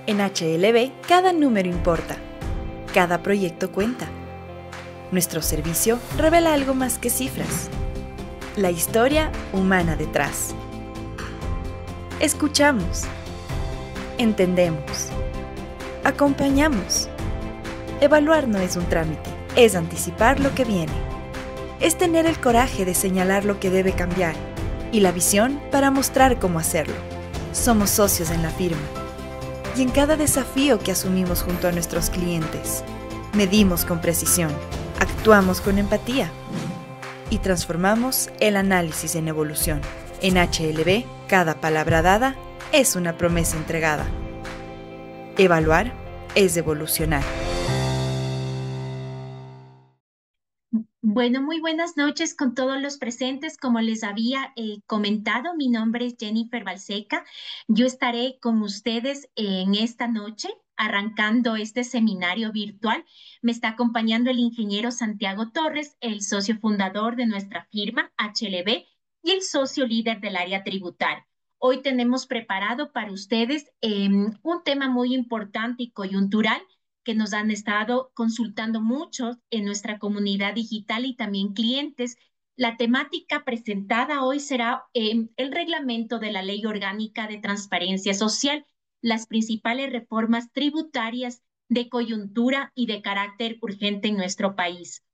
En HLB, cada número importa. Cada proyecto cuenta. Nuestro servicio revela algo más que cifras. La historia humana detrás. Escuchamos. Entendemos. Acompañamos. Evaluar no es un trámite, es anticipar lo que viene. Es tener el coraje de señalar lo que debe cambiar y la visión para mostrar cómo hacerlo. Somos socios en la firma y en cada desafío que asumimos junto a nuestros clientes. Medimos con precisión, actuamos con empatía y transformamos el análisis en evolución. En HLB, cada palabra dada es una promesa entregada. Evaluar es evolucionar. Bueno, muy buenas noches con todos los presentes. Como les había comentado, mi nombre es Jennifer Balseca. Yo estaré con ustedes en esta noche arrancando este seminario virtual. Me está acompañando el ingeniero Santiago Torres, el socio fundador de nuestra firma HLB y el socio líder del área tributaria. Hoy tenemos preparado para ustedes un tema muy importante y coyuntural que nos han estado consultando mucho en nuestra comunidad digital y también clientes. La temática presentada hoy será el reglamento de la Ley Orgánica de Transparencia Social, las principales reformas tributarias de coyuntura y de carácter urgente en nuestro país.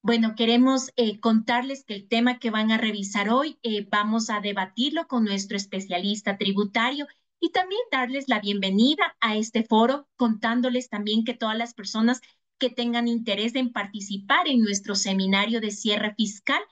Bueno, queremos contarles que el tema que van a revisar hoy vamos a debatirlo con nuestro especialista tributario y también darles la bienvenida a este foro, contándoles también que todas las personas que tengan interés en participar en nuestro seminario de cierre fiscal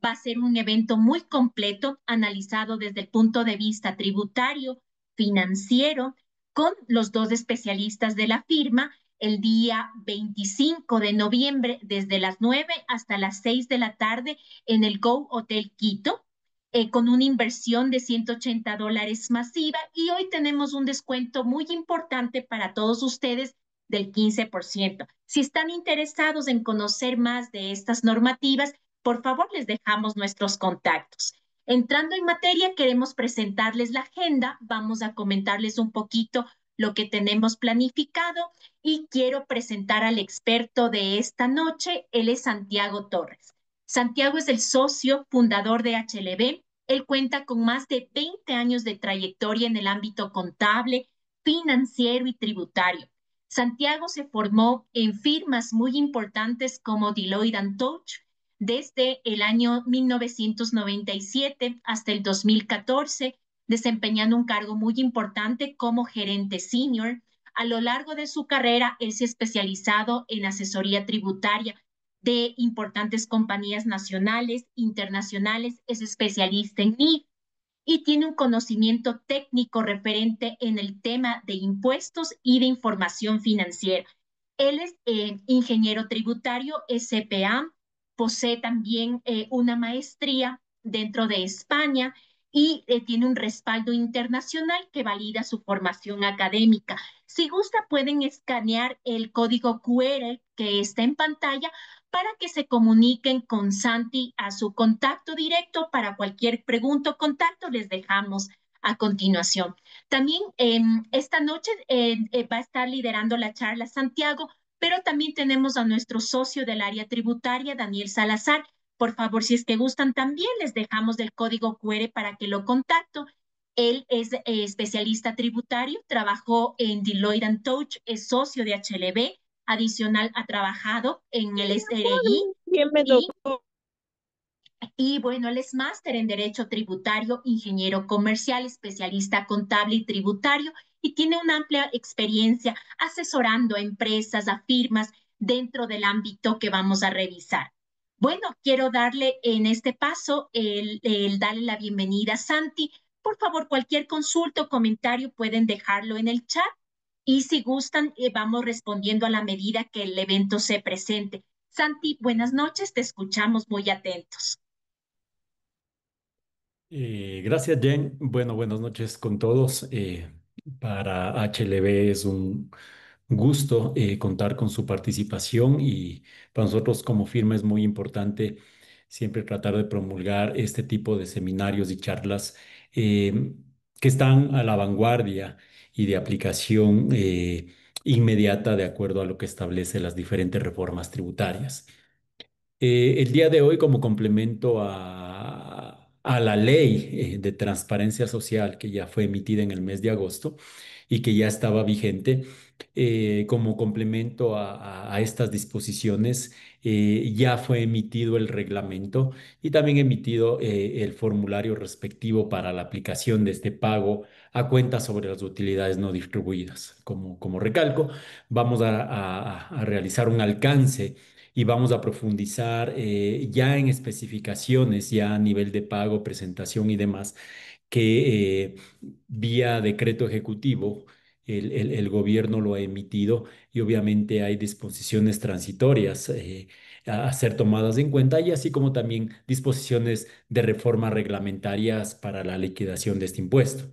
va a ser un evento muy completo, analizado desde el punto de vista tributario, financiero, con los dos especialistas de la firma el día 25 de noviembre desde las 9 hasta las 6 de la tarde en el Go Hotel Quito, con una inversión de $180 masiva y hoy tenemos un descuento muy importante para todos ustedes del 15%. Si están interesados en conocer más de estas normativas, por favor les dejamos nuestros contactos. Entrando en materia, queremos presentarles la agenda, vamos a comentarles un poquito lo que tenemos planificado y quiero presentar al experto de esta noche. Él es Santiago Torres. Santiago es el socio fundador de HLB. Él cuenta con más de 20 años de trayectoria en el ámbito contable, financiero y tributario. Santiago se formó en firmas muy importantes como Deloitte Touch desde el año 1997 hasta el 2014, desempeñando un cargo muy importante como gerente senior. A lo largo de su carrera, él se ha especializado en asesoría tributaria de importantes compañías nacionales, internacionales, es especialista en NIF y tiene un conocimiento técnico referente en el tema de impuestos y de información financiera. Él es ingeniero tributario, es CPA, posee también una maestría dentro de España y tiene un respaldo internacional que valida su formación académica. Si gusta, pueden escanear el código QR que está en pantalla para que se comuniquen con Santi a su contacto directo para cualquier pregunta o contacto. Les dejamos a continuación. También esta noche va a estar liderando la charla Santiago, pero también tenemos a nuestro socio del área tributaria, Daniel Salazar. Por favor, si es que gustan, también les dejamos el código QR para que lo contacto. Él es especialista tributario, trabajó en Deloitte Touch, es socio de HLB, adicional ha trabajado en el SRI ¿Quién me y, tocó? y bueno, él es máster en Derecho Tributario, ingeniero comercial, especialista contable y tributario y tiene una amplia experiencia asesorando a empresas, a firmas dentro del ámbito que vamos a revisar. Bueno, quiero darle en este paso darle la bienvenida a Santi. Por favor, cualquier consulta o comentario pueden dejarlo en el chat y si gustan, vamos respondiendo a la medida que el evento se presente. Santi, buenas noches, te escuchamos muy atentos. Gracias, Jen. Bueno, buenas noches con todos. Para HLB es un gusto contar con su participación y para nosotros como firma es muy importante siempre tratar de promulgar este tipo de seminarios y charlas. Eh, que están a la vanguardia y de aplicación inmediata de acuerdo a lo que establece las diferentes reformas tributarias. El día de hoy, como complemento a la ley de transparencia social que ya fue emitida en el mes de agosto y que ya estaba vigente, como complemento a estas disposiciones, ya fue emitido el reglamento y también emitido el formulario respectivo para la aplicación de este pago a cuentas sobre las utilidades no distribuidas. Como recalco, vamos a realizar un alcance y vamos a profundizar ya en especificaciones, ya a nivel de pago, presentación y demás, que vía decreto ejecutivo el gobierno lo ha emitido y obviamente hay disposiciones transitorias a ser tomadas en cuenta y así como también disposiciones de reformas reglamentarias para la liquidación de este impuesto.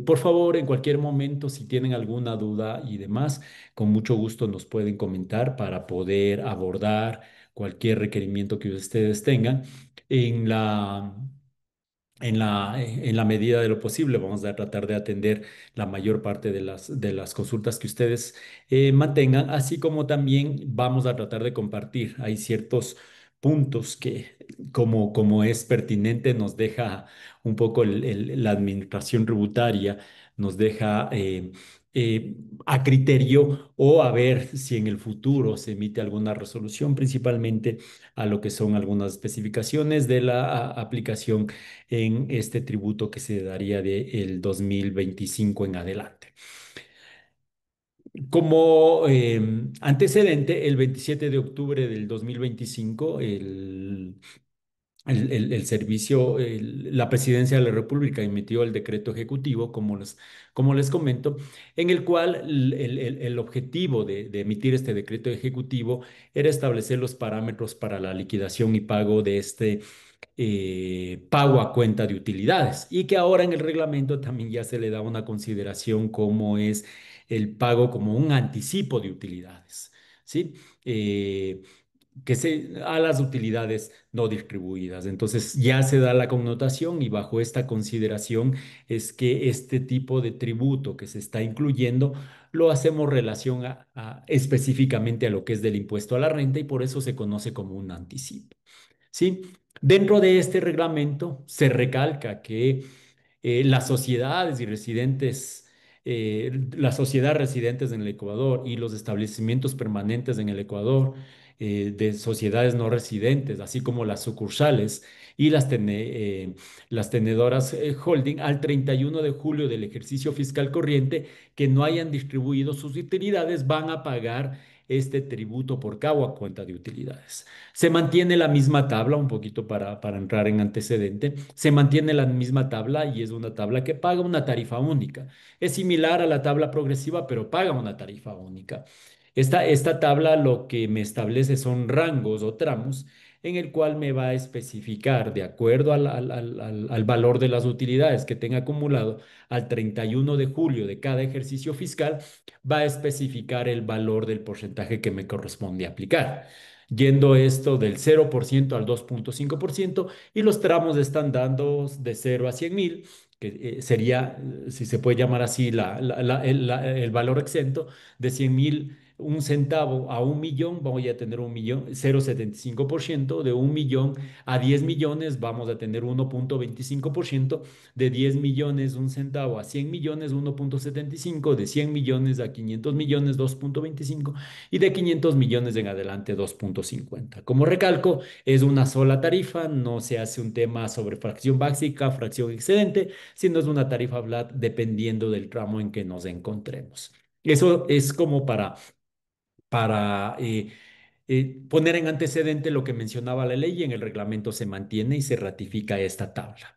Por favor, en cualquier momento, si tienen alguna duda y demás, con mucho gusto nos pueden comentar para poder abordar cualquier requerimiento que ustedes tengan. En la, en la medida de lo posible, vamos a tratar de atender la mayor parte de las consultas que ustedes mantengan, así como también vamos a tratar de compartir. Hay ciertos puntos que, como es pertinente, nos deja un poco la administración tributaria, nos deja eh, a criterio o a ver si en el futuro se emite alguna resolución, principalmente a lo que son algunas especificaciones de la aplicación en este tributo que se daría del 2025 en adelante. Como antecedente, el 27 de octubre del 2025, el servicio, la Presidencia de la República emitió el decreto ejecutivo, como les comento, en el cual el objetivo de emitir este decreto ejecutivo era establecer los parámetros para la liquidación y pago de este pago a cuenta de utilidades y que ahora en el reglamento también ya se le da una consideración como es el pago como un anticipo de utilidades, ¿sí? A las utilidades no distribuidas. Entonces ya se da la connotación y bajo esta consideración es que este tipo de tributo que se está incluyendo lo hacemos relación específicamente a lo que es del impuesto a la renta y por eso se conoce como un anticipo. ¿Sí? Dentro de este reglamento se recalca que las sociedades y residentes, las sociedades residentes en el Ecuador y los establecimientos permanentes en el Ecuador de sociedades no residentes, así como las sucursales y las tenedoras holding al 31 de julio del ejercicio fiscal corriente que no hayan distribuido sus utilidades van a pagar este tributo por cabo a cuenta de utilidades. Se mantiene la misma tabla, un poquito para entrar en antecedente, se mantiene la misma tabla y es una tabla que paga una tarifa única. Es similar a la tabla progresiva, pero paga una tarifa única. Esta tabla lo que me establece son rangos o tramos en el cual me va a especificar, de acuerdo al valor de las utilidades que tenga acumulado al 31 de julio de cada ejercicio fiscal, va a especificar el valor del porcentaje que me corresponde aplicar yendo esto del 0% al 2,5% y los tramos están dando de 0 a 100.000, que sería, si se puede llamar así, el valor exento de 100.000. Un centavo a 1 millón, voy a tener 1 millón, 0,75%, de 1 millón a 10 millones, vamos a tener 1,25%, de 10 millones, un centavo a 100 millones, 1,75%, de 100 millones a 500 millones, 2,25%, y de 500 millones en adelante 2,50. Como recalco, es una sola tarifa, no se hace un tema sobre fracción básica, fracción excedente, sino es una tarifa flat dependiendo del tramo en que nos encontremos. Eso es como para poner en antecedente lo que mencionaba la ley y en el reglamento se mantiene y se ratifica esta tabla.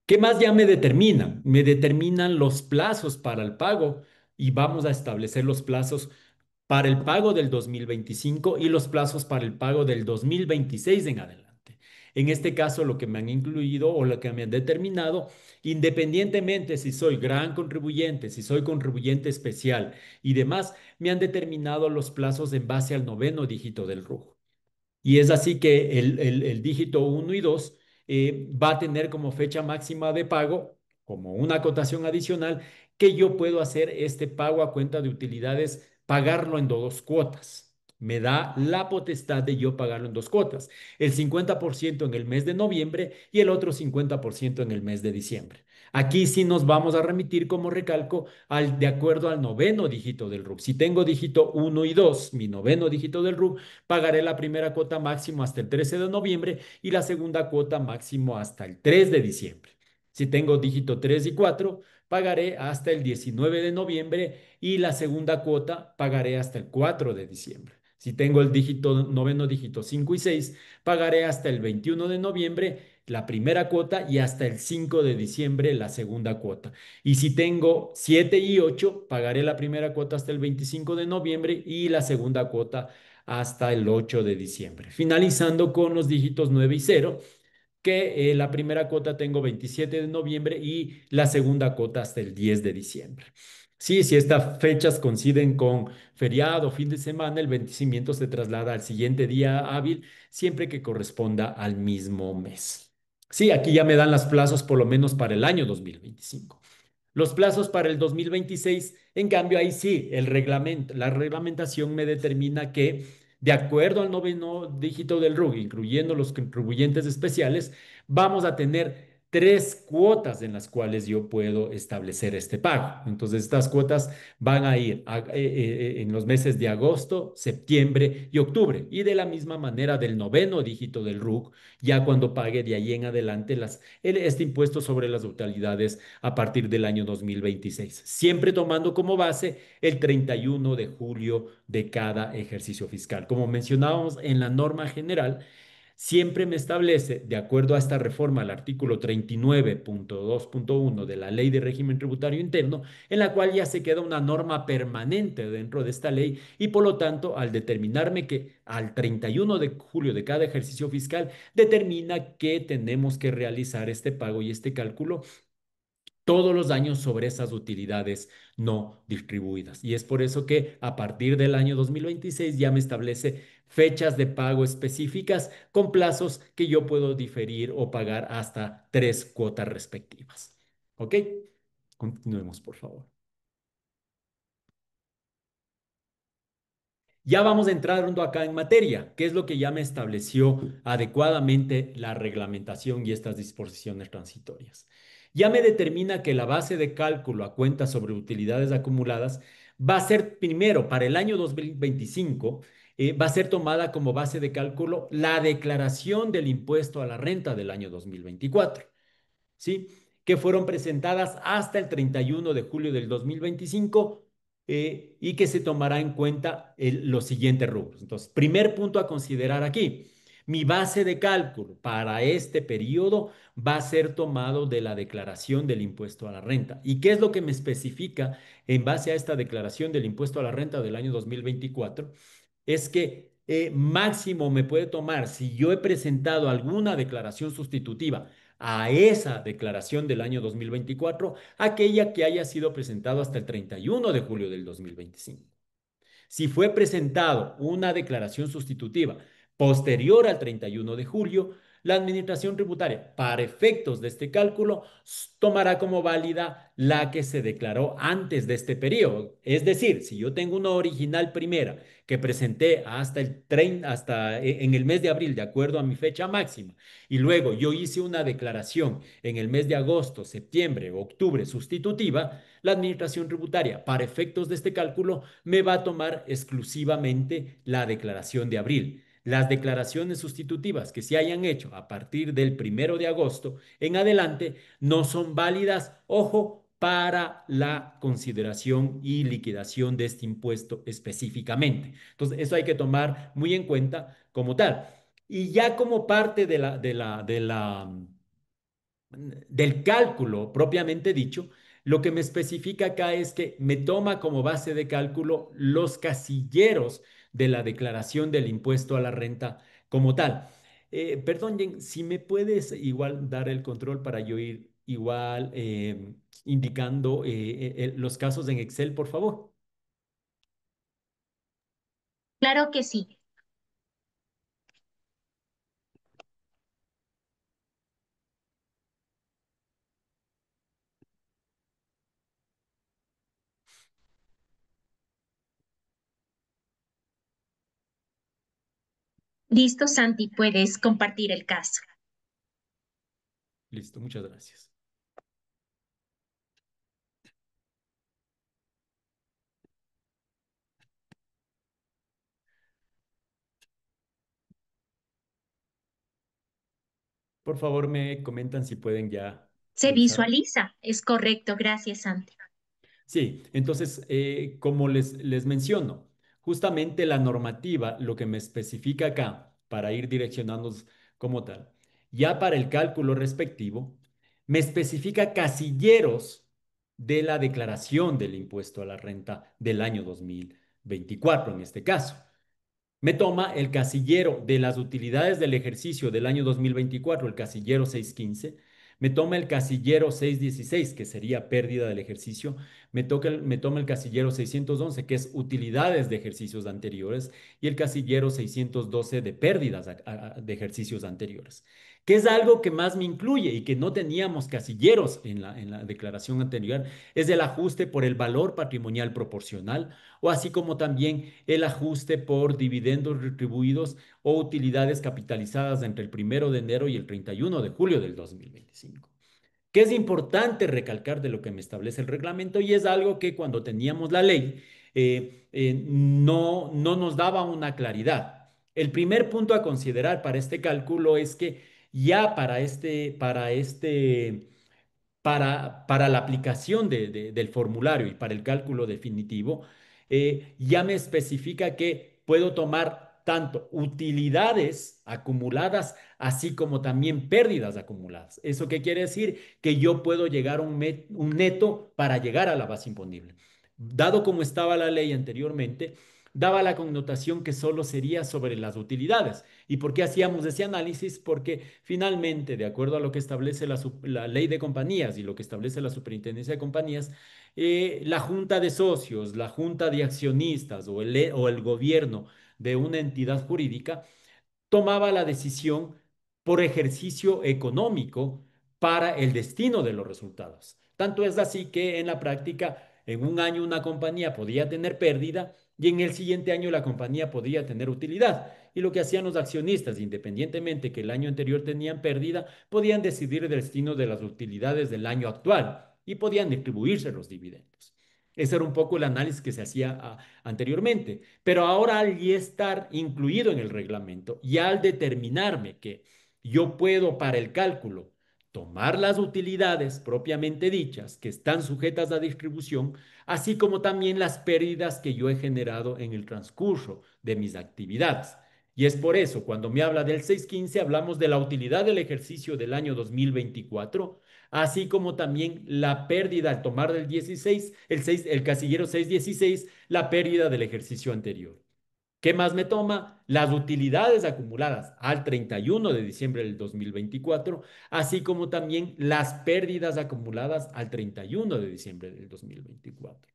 ¿Qué más ya me determinan? Me determinan los plazos para el pago y vamos a establecer los plazos para el pago del 2025 y los plazos para el pago del 2026 en adelante. En este caso, lo que me han incluido o lo que me han determinado, independientemente si soy gran contribuyente, si soy contribuyente especial y demás, me han determinado los plazos en base al noveno dígito del RUJ. Y es así que el dígito uno y 2 va a tener como fecha máxima de pago, como una acotación adicional, que yo puedo hacer este pago a cuenta de utilidades, pagarlo en dos cuotas. Me da la potestad de yo pagarlo en dos cuotas, el 50% en el mes de noviembre y el otro 50% en el mes de diciembre. Aquí sí nos vamos a remitir como recalco de acuerdo al noveno dígito del RUC. Si tengo dígito uno y 2, mi noveno dígito del RUC, pagaré la primera cuota máximo hasta el 13 de noviembre y la segunda cuota máximo hasta el 3 de diciembre. Si tengo dígito 3 y 4, pagaré hasta el 19 de noviembre y la segunda cuota pagaré hasta el 4 de diciembre. Si tengo el dígito noveno dígito 5 y 6, pagaré hasta el 21 de noviembre la primera cuota y hasta el 5 de diciembre la segunda cuota. Y si tengo 7 y 8, pagaré la primera cuota hasta el 25 de noviembre y la segunda cuota hasta el 8 de diciembre. Finalizando con los dígitos 9 y 0, que la primera cuota tengo 27 de noviembre y la segunda cuota hasta el 10 de diciembre. Sí, si estas fechas coinciden con feriado o fin de semana, el vencimiento se traslada al siguiente día hábil, siempre que corresponda al mismo mes. Sí, aquí ya me dan los plazos por lo menos para el año 2025. Los plazos para el 2026, en cambio, ahí sí, la reglamentación me determina que, de acuerdo al noveno dígito del RUG, incluyendo los contribuyentes especiales, vamos a tener tres cuotas en las cuales yo puedo establecer este pago. Entonces, estas cuotas van a ir en los meses de agosto, septiembre y octubre. Y de la misma manera del noveno dígito del RUG, ya cuando pague de ahí en adelante este impuesto sobre las utilidades a partir del año 2026, siempre tomando como base el 31 de julio de cada ejercicio fiscal. Como mencionábamos en la norma general, siempre me establece, de acuerdo a esta reforma, al artículo 39.2.1 de la Ley de Régimen Tributario Interno, en la cual ya se queda una norma permanente dentro de esta ley y por lo tanto, al determinarme que al 31 de julio de cada ejercicio fiscal, determina que tenemos que realizar este pago y este cálculo todos los años sobre esas utilidades no distribuidas. Y es por eso que a partir del año 2026 ya me establece fechas de pago específicas con plazos que yo puedo diferir o pagar hasta tres cuotas respectivas. ¿Ok? Continuemos, por favor. Ya vamos a entrar acá en materia, que es lo que ya me estableció adecuadamente la reglamentación y estas disposiciones transitorias. Ya me determina que la base de cálculo a cuentas sobre utilidades acumuladas va a ser primero para el año 2025, va a ser tomada como base de cálculo la declaración del impuesto a la renta del año 2024. ¿Sí? Que fueron presentadas hasta el 31 de julio del 2025 y que se tomará en cuenta los siguientes rubros. Entonces, primer punto a considerar aquí. Mi base de cálculo para este periodo va a ser tomado de la declaración del impuesto a la renta. ¿Y qué es lo que me especifica en base a esta declaración del impuesto a la renta del año 2024? Es que máximo me puede tomar, si yo he presentado alguna declaración sustitutiva a esa declaración del año 2024, aquella que haya sido presentado hasta el 31 de julio del 2025. Si fue presentado una declaración sustitutiva posterior al 31 de julio, la Administración Tributaria, para efectos de este cálculo, tomará como válida la que se declaró antes de este periodo. Es decir, si yo tengo una original primera que presenté hasta en el mes de abril, de acuerdo a mi fecha máxima, y luego yo hice una declaración en el mes de agosto, septiembre o octubre sustitutiva, la Administración Tributaria, para efectos de este cálculo, me va a tomar exclusivamente la declaración de abril. Las declaraciones sustitutivas que se hayan hecho a partir del 1 de agosto en adelante no son válidas, ojo, para la consideración y liquidación de este impuesto específicamente. Entonces, eso hay que tomar muy en cuenta como tal. Y ya como parte del cálculo propiamente dicho, lo que me especifica acá es que me toma como base de cálculo los casilleros de la declaración del impuesto a la renta como tal. Perdón, Jen, si me puedes igual dar el control para yo ir igual indicando los casos en Excel, por favor. Claro que sí. Listo, Santi, puedes compartir el caso. Listo, muchas gracias. Por favor, me comentan si pueden ya Se revisar. visualiza, es correcto, gracias, Santi. Sí, entonces, como les menciono, justamente la normativa, lo que me especifica acá, para ir direccionándonos como tal, ya para el cálculo respectivo, me especifica casilleros de la declaración del impuesto a la renta del año 2024 en este caso. Me toma el casillero de las utilidades del ejercicio del año 2024, el casillero 615. Me toma el casillero 616, que sería pérdida del ejercicio. Me toma el casillero 611, que es utilidades de ejercicios anteriores. Y el casillero 612 de pérdidas de ejercicios anteriores. Que es algo que más me incluye y que no teníamos casilleros en la declaración anterior, es el ajuste por el valor patrimonial proporcional o así como también el ajuste por dividendos retribuidos o utilidades capitalizadas entre el 1 de enero y el 31 de julio del 2025. Que es importante recalcar de lo que me establece el reglamento y es algo que cuando teníamos la ley no nos daba una claridad. El primer punto a considerar para este cálculo es que ya para la aplicación del formulario y para el cálculo definitivo, ya me especifica que puedo tomar tanto utilidades acumuladas, así como también pérdidas acumuladas. ¿Eso qué quiere decir? Que yo puedo llegar a un neto para llegar a la base imponible. Dado como estaba la ley anteriormente, daba la connotación que solo sería sobre las utilidades. ¿Y por qué hacíamos ese análisis? Porque finalmente, de acuerdo a lo que establece la ley de compañías y lo que establece la superintendencia de compañías, la junta de socios, la junta de accionistas o el gobierno de una entidad jurídica tomaba la decisión por ejercicio económico para el destino de los resultados. Tanto es así que en la práctica, en un año una compañía podía tener pérdida y en el siguiente año la compañía podría tener utilidad. Y lo que hacían los accionistas, independientemente que el año anterior tenían pérdida, podían decidir el destino de las utilidades del año actual y podían distribuirse los dividendos. Ese era un poco el análisis que se hacía anteriormente. Pero ahora al ya estar incluido en el reglamento y al determinarme que yo puedo para el cálculo tomar las utilidades propiamente dichas que están sujetas a distribución, así como también las pérdidas que yo he generado en el transcurso de mis actividades. Y es por eso, cuando me habla del 615, hablamos de la utilidad del ejercicio del año 2024, así como también la pérdida al tomar del 16, el casillero 616, la pérdida del ejercicio anterior. ¿Qué más me toma? Las utilidades acumuladas al 31 de diciembre del 2024, así como también las pérdidas acumuladas al 31 de diciembre del 2024.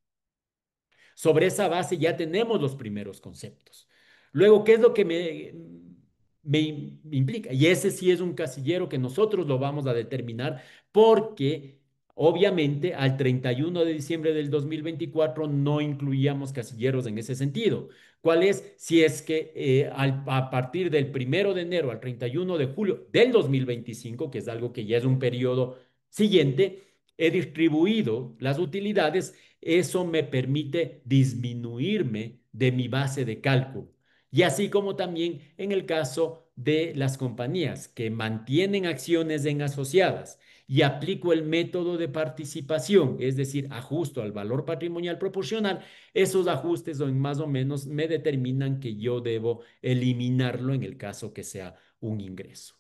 Sobre esa base ya tenemos los primeros conceptos. Luego, ¿qué es lo que me implica? Y ese sí es un casillero que nosotros lo vamos a determinar porque obviamente al 31 de diciembre del 2024 no incluíamos casilleros en ese sentido. ¿Cuál es? Si es que a partir del 1 de enero al 31 de julio del 2025, que es algo que ya es un periodo siguiente, he distribuido las utilidades, eso me permite disminuirme de mi base de cálculo. Y así como también en el caso de las compañías que mantienen acciones en asociadas y aplico el método de participación, es decir, ajusto al valor patrimonial proporcional, esos ajustes más o menos me determinan que yo debo eliminarlo en el caso que sea un ingreso.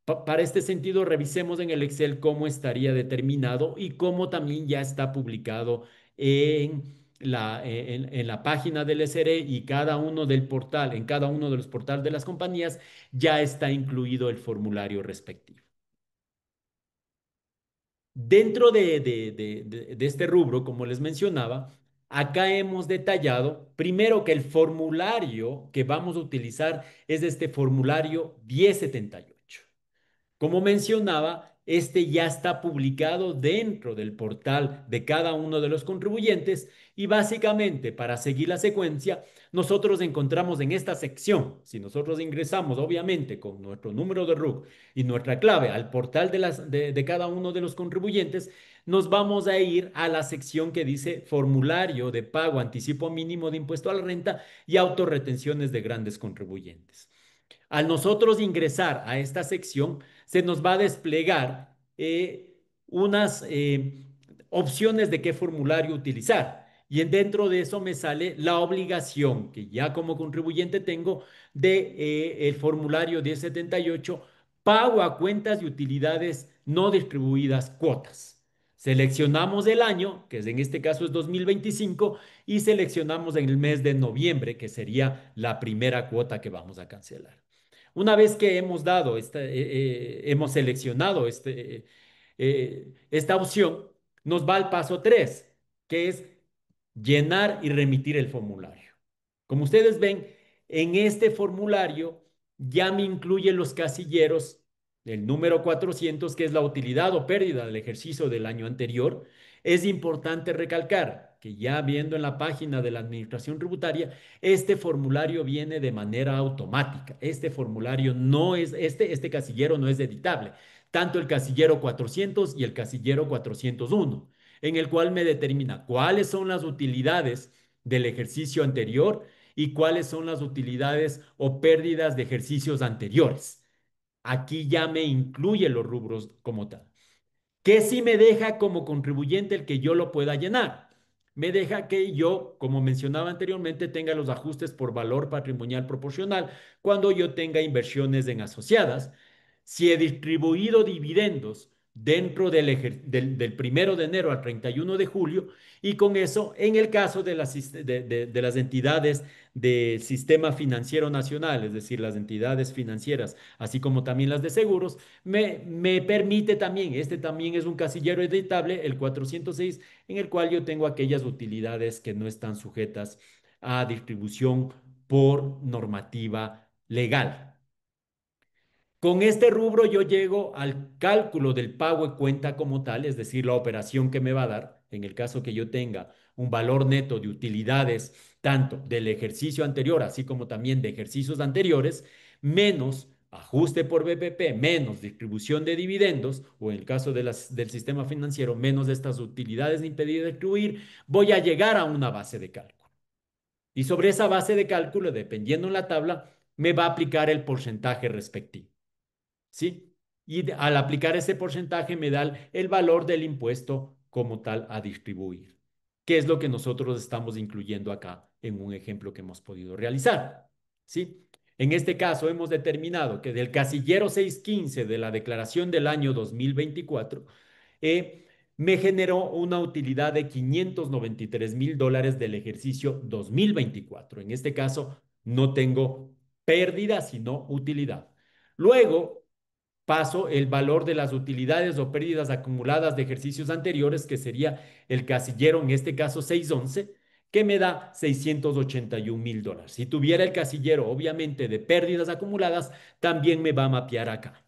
Para este sentido, revisemos en el Excel cómo estaría determinado y cómo también ya está publicado en en la página del SRE y cada uno del portal, en cada uno de los portales de las compañías, ya está incluido el formulario respectivo. Dentro de este rubro, como les mencionaba, acá hemos detallado primero que el formulario que vamos a utilizar es este formulario 1078. Como mencionaba, este ya está publicado dentro del portal de cada uno de los contribuyentes y básicamente para seguir la secuencia, nosotros encontramos en esta sección, si nosotros ingresamos obviamente con nuestro número de RUC y nuestra clave al portal de cada uno de los contribuyentes, nos vamos a ir a la sección que dice formulario de pago anticipo mínimo de impuesto a la renta y autorretenciones de grandes contribuyentes. Al nosotros ingresar a esta sección, se nos va a desplegar unas opciones de qué formulario utilizar. Y dentro de eso me sale la obligación que ya como contribuyente tengo de el formulario 1078, pago a cuentas y utilidades no distribuidas cuotas. Seleccionamos el año, que en este caso es 2025, y seleccionamos en el mes de noviembre, que sería la primera cuota que vamos a cancelar. Una vez que hemos dado hemos seleccionado esta opción, nos va al paso 3, que es llenar y remitir el formulario. Como ustedes ven, en este formulario ya me incluye los casilleros, el número 400, que es la utilidad o pérdida del ejercicio del año anterior. Es importante recalcar que ya viendo en la página de la Administración Tributaria, este formulario viene de manera automática. Este formulario no es, este casillero no es editable. Tanto el casillero 400 y el casillero 401, en el cual me determina cuáles son las utilidades del ejercicio anterior y cuáles son las utilidades o pérdidas de ejercicios anteriores. Aquí ya me incluye los rubros como tal. ¿Qué sí me deja como contribuyente el que yo lo pueda llenar? Me deja que yo, como mencionaba anteriormente, tenga los ajustes por valor patrimonial proporcional cuando yo tenga inversiones en asociadas. Si he distribuido dividendos dentro del 1 de enero al 31 de julio, y con eso, en el caso de las entidades del sistema financiero nacional, es decir, las entidades financieras, así como también las de seguros, me permite también, este también es un casillero editable, el 406, en el cual yo tengo aquellas utilidades que no están sujetas a distribución por normativa legal. Con este rubro yo llego al cálculo del pago de cuenta como tal, es decir, la operación que me va a dar, en el caso que yo tenga un valor neto de utilidades tanto del ejercicio anterior, así como también de ejercicios anteriores, menos ajuste por BPP, menos distribución de dividendos, o en el caso del sistema financiero, menos de estas utilidades impedidas de distribuir, voy a llegar a una base de cálculo. Y sobre esa base de cálculo, dependiendo en la tabla, me va a aplicar el porcentaje respectivo. ¿Sí? Y al aplicar ese porcentaje me da el valor del impuesto como tal a distribuir, que es lo que nosotros estamos incluyendo acá en un ejemplo que hemos podido realizar. ¿Sí? En este caso hemos determinado que del casillero 615 de la declaración del año 2024, me generó una utilidad de $593,000 del ejercicio 2024. En este caso no tengo pérdida, sino utilidad. Luego, paso el valor de las utilidades o pérdidas acumuladas de ejercicios anteriores, que sería el casillero, en este caso 611, que me da $681,000. Si tuviera el casillero, obviamente, de pérdidas acumuladas, también me va a mapear acá.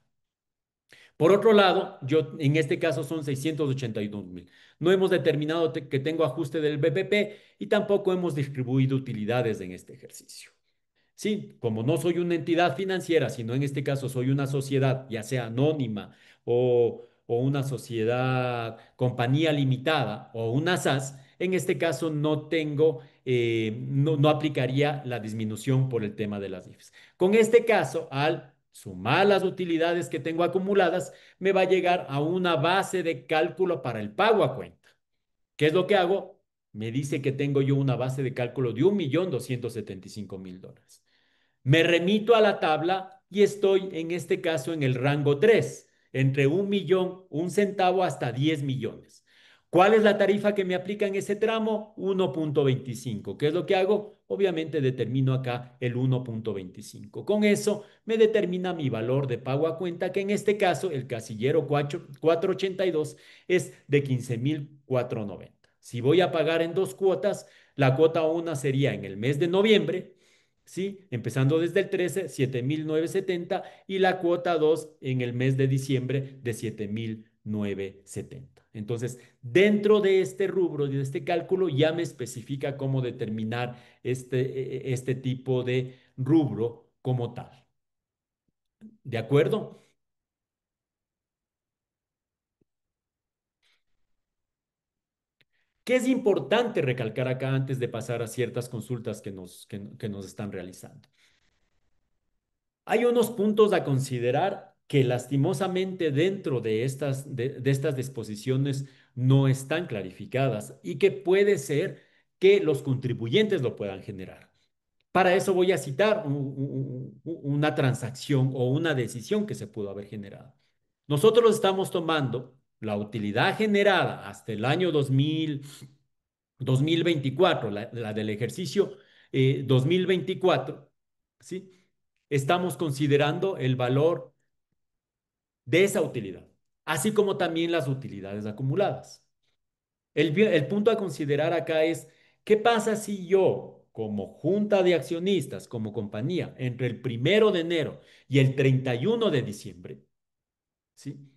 Por otro lado, yo en este caso son 682,000. No hemos determinado que tengo ajuste del BPP y tampoco hemos distribuido utilidades en este ejercicio. Sí, como no soy una entidad financiera, sino en este caso soy una sociedad, ya sea anónima o una sociedad, compañía limitada o una SAS, en este caso no tengo, no aplicaría la disminución por el tema de las IFES. Con este caso, al sumar las utilidades que tengo acumuladas, me va a llegar a una base de cálculo para el pago a cuenta. ¿Qué es lo que hago? Me dice que tengo yo una base de cálculo de $1,275,000. Me remito a la tabla y estoy en este caso en el rango 3, entre 1 millón, 1 centavo hasta 10 millones. ¿Cuál es la tarifa que me aplica en ese tramo? 1,25. ¿Qué es lo que hago? Obviamente determino acá el 1,25. Con eso me determina mi valor de pago a cuenta, que en este caso el casillero 482 es de 15,490. Si voy a pagar en dos cuotas, la cuota 1 sería en el mes de noviembre ¿sí? Empezando desde el 13, 7.970 y la cuota 2 en el mes de diciembre de 7.970. Entonces, dentro de este rubro, de este cálculo, ya me especifica cómo determinar este tipo de rubro como tal. ¿De acuerdo? ¿Qué es importante recalcar acá antes de pasar a ciertas consultas que nos están realizando? Hay unos puntos a considerar que lastimosamente dentro de estas disposiciones no están clarificadas y que puede ser que los contribuyentes lo puedan generar. Para eso voy a citar una transacción o una decisión que se pudo haber generado. Nosotros estamos tomando la utilidad generada hasta el año 2024, la del ejercicio 2024, ¿sí? Estamos considerando el valor de esa utilidad, así como también las utilidades acumuladas. El punto a considerar acá es, ¿qué pasa si yo, como junta de accionistas, como compañía, entre el 1 de enero y el 31 de diciembre, ¿sí?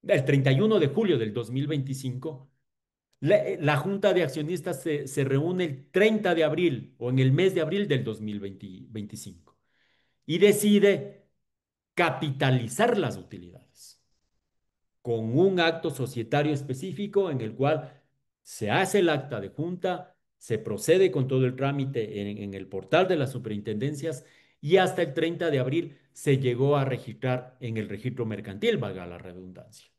El 31 de julio del 2025, la junta de accionistas se reúne el 30 de abril o en el mes de abril del 2025 y decide capitalizar las utilidades con un acto societario específico en el cual se hace el acta de junta, se procede con todo el trámite en el portal de las superintendencias y hasta el 30 de abril se llegó a registrar en el registro mercantil, valga la redundancia.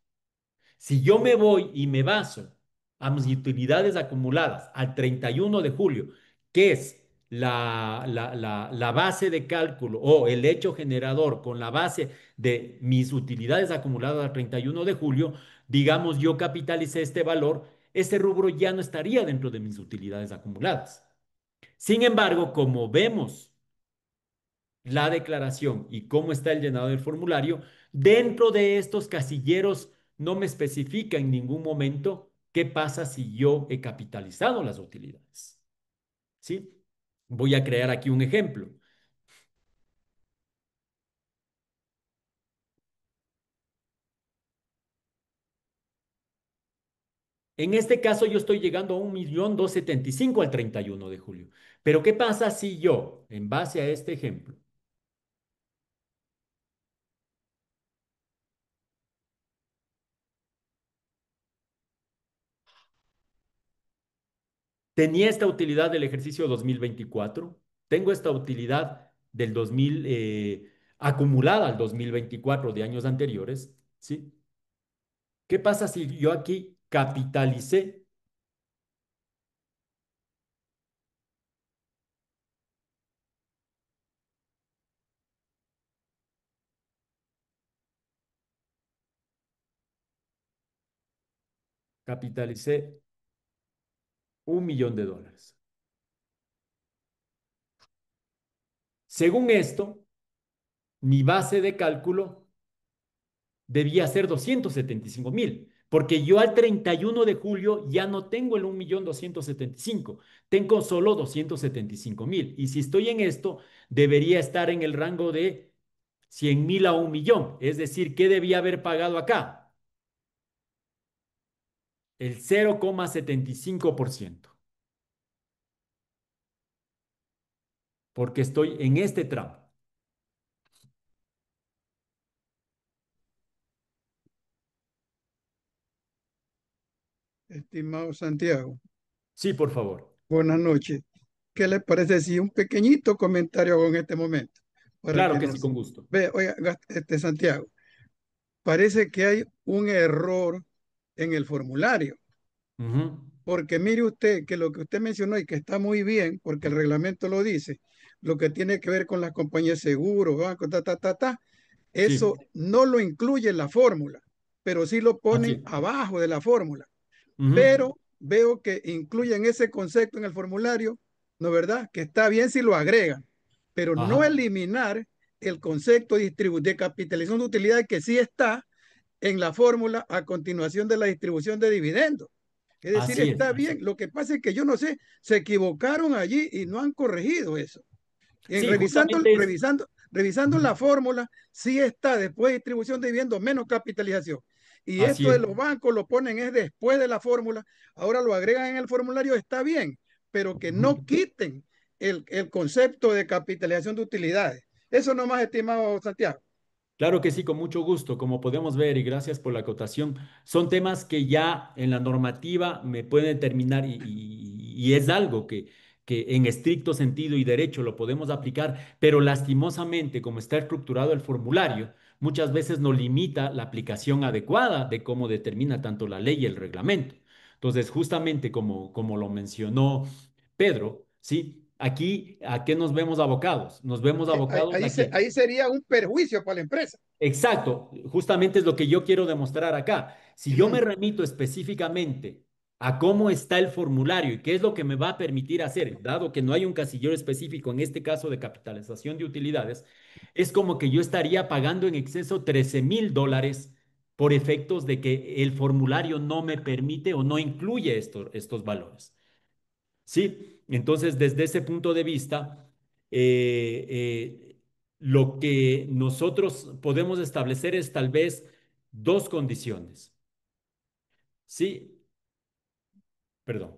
Si yo me voy y me baso a mis utilidades acumuladas al 31 de julio, que es la base de cálculo o el hecho generador con la base de mis utilidades acumuladas al 31 de julio, digamos, yo capitalicé este valor, ese rubro ya no estaría dentro de mis utilidades acumuladas. Sin embargo, como vemos la declaración y cómo está el llenado del formulario, dentro de estos casilleros no me especifica en ningún momento qué pasa si yo he capitalizado las utilidades. ¿Sí? Voy a crear aquí un ejemplo. En este caso yo estoy llegando a 1.275.000 al 31 de julio. Pero ¿qué pasa si yo, en base a este ejemplo, tenía esta utilidad del ejercicio 2024, tengo esta utilidad del 2000 acumulada al 2024 de años anteriores, ¿sí? ¿Qué pasa si yo aquí capitalicé $1.000.000? Según esto, mi base de cálculo debía ser 275.000, porque yo al 31 de julio ya no tengo el 1.275.000, tengo solo 275.000. Y si estoy en esto, debería estar en el rango de 100.000 a 1.000.000. Es decir, ¿qué debía haber pagado acá? El 0,75%, porque estoy en este tramo. Estimado Santiago, Sí, por favor. buenas noches. ¿Qué le parece si un pequeñito comentario hago en este momento? Para Claro que que sí, nos con gusto. ve, oiga, Santiago, parece que hay un error en el formulario, Ujú. porque mire usted que lo que usted mencionó y que está muy bien, porque el reglamento lo dice, lo que tiene que ver con las compañías de seguros, bancos, eso Sí, no lo incluye en la fórmula, pero sí lo así ponen es. abajo de la fórmula. Ujú. Pero veo que incluyen ese concepto en el formulario, ¿no es verdad? Que está bien si lo agregan, pero no Ajá, eliminar el concepto de capitalización de utilidad que sí está en la fórmula a continuación de la distribución de dividendos. Es decir, así es, está así bien. es. Lo que pasa es que yo no sé, se equivocaron allí y no han corregido eso. En Sí, revisando, justamente es. revisando Ujú. la fórmula, sí está después de distribución de dividendos menos capitalización. Y Así esto de es. los bancos lo ponen es después de la fórmula, ahora lo agregan en el formulario, está bien, pero que Ujú. no quiten el concepto de capitalización de utilidades. Eso nomás, estimado Santiago. Claro que sí, con mucho gusto. Como podemos ver, y gracias por la acotación, son temas que ya en la normativa me pueden determinar y es algo que en estricto sentido y derecho lo podemos aplicar, pero lastimosamente, como está estructurado el formulario, muchas veces nos limita la aplicación adecuada de cómo determina tanto la ley y el reglamento. Entonces, justamente como lo mencionó Pedro, ¿sí? Aquí, ¿a qué nos vemos abocados? Nos vemos abocados a que. Ahí sería un perjuicio para la empresa. Exacto, justamente es lo que yo quiero demostrar acá. Si yo me remito específicamente a cómo está el formulario y qué es lo que me va a permitir hacer, dado que no hay un casillero específico en este caso de capitalización de utilidades, es como que yo estaría pagando en exceso $13,000 por efectos de que el formulario no me permite o no incluye estos valores. Sí, entonces desde ese punto de vista, eh, lo que nosotros podemos establecer es tal vez dos condiciones. Sí, perdón.